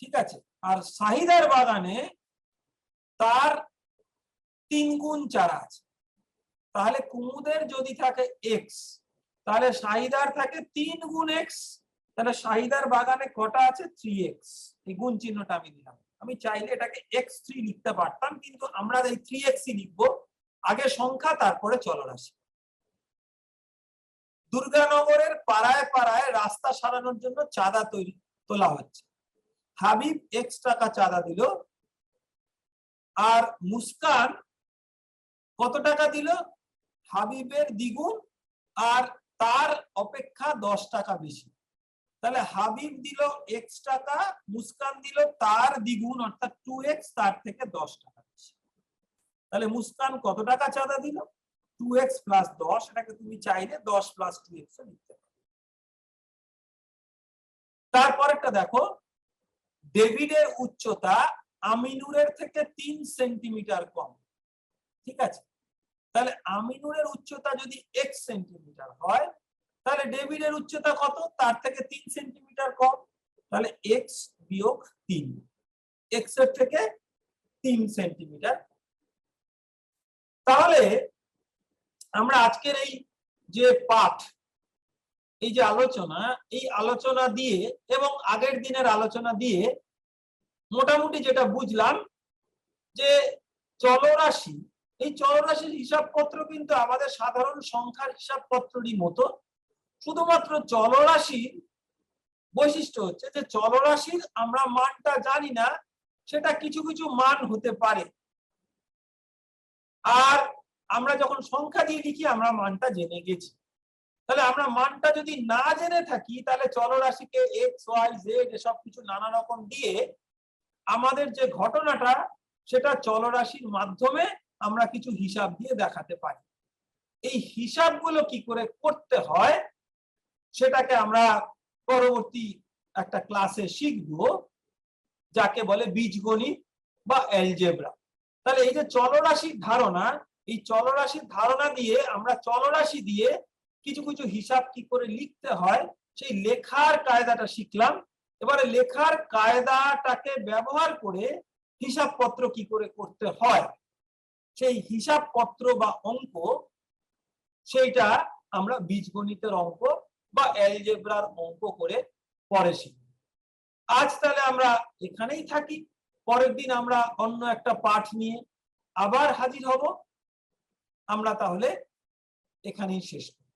ঠিক আছে, আর শাহিদার বাগানে তার 3 গুণ চারা আছে। তাহলে কুমুদের যদি থাকে এক্স, তাহলে শাহিদার থাকে 3 গুণ এক্স। তাহলে শাহিদার বাগানে কটা আছে? 3x। এই গুণ চিহ্নটা আমি দিলাম। আমি চাইলে এটাকে x3 লিখতে পারতাম, কিন্তু আমরা এই 3x ই লিখবো। আগে সংখ্যা, তারপরে চলরাশি। দুর্গানগরের পাড়ায় পাড়ায় রাস্তা সারানোর জন্য চাঁদা তোলা হচ্ছে। হাবিব x টাকা চাঁদা দিল, আর মুস্কান কত টাকা দিল? হাবিবের দ্বিগুণ, আর তার অপেক্ষা 10 টাকা বেশি। তাহলে হাবিব দিল x টাকা, মুস্কান দিল তার দ্বিগুণ অর্থাৎ 2x, তার থেকে 10 টাকা বেশি। তাহলে মুস্কান কত টাকা চাঁদা দিল? 2x plus 10। এটাকে তুমি চাইলে 10 প্লাস 2x লিখতে পারো। তারপরেরটা দেখো, ডেভিডের উচ্চতা আমিনুরের থেকে 3 সেন্টিমিটার কম। ঠিক আছে, তাহলে আমিনুরের উচ্চতা যদি x সেন্টিমিটার হয়, তাহলে ডেভিডের উচ্চতা কত? তার থেকে 3 সেন্টিমিটার কম। তাহলে x বিয়োগ 3, x এর থেকে 3 সেন্টিমিটার। তাহলে আমরা আজকের এই যে পাঠ, এই যে আলোচনা, এই আলোচনা দিয়ে এবং আগের দিনের আলোচনা দিয়ে মোটামুটি যেটা বুঝলাম যে চলরাশি, এই চলরাশির হিসাবপত্র কিন্তু আমাদের সাধারণ সংখ্যার হিসাবপত্রেরই মতো। শুধুমাত্র চলরাশির বৈশিষ্ট্য হচ্ছে যে চলরাশির আমরা মানটা জানি না, সেটা কিছু কিছু মান হতে পারে। আর আমরা যখন সংখ্যা দিয়ে লিখি আমরা মানটা জেনে গেছি। তাহলে আমরা মানটা যদি না জেনে থাকি, তাহলে চলরাশিকে এক্স ওয়াই জেড এসব কিছু নানা রকম দিয়ে আমাদের যে ঘটনাটা, সেটা চলরাশির মাধ্যমে আমরা কিছু হিসাব দিয়ে দেখাতে পারি। এই হিসাবগুলো কি করে করতে হয় সেটাকে আমরা পরবর্তী একটা ক্লাসে শিখবো, যাকে বলে বীজগণিত বা অ্যালজেব্রা। তাহলে এই যে চলরাশির ধারণা, এই চলরাশির ধারণা দিয়ে আমরা চলরাশি দিয়ে কিছু কিছু হিসাব কি করে লিখতে হয় সেই লেখার কায়দাটা শিখলাম। এবারে লেখার কায়দাটাকে ব্যবহার করে হিসাবপত্র কি করে করতে হয়, সেই হিসাবপত্র বা অঙ্ক, সেইটা আমরা বীজগণিতের অঙ্ক বা অ্যালজেব্রার অঙ্ক করে পরে শিখব। আজ তাহলে আমরা এখানেই থাকি। পরের দিন আমরা অন্য একটা পাঠ নিয়ে আবার হাজির হব। আমরা তাহলে এখানেই শেষ করব।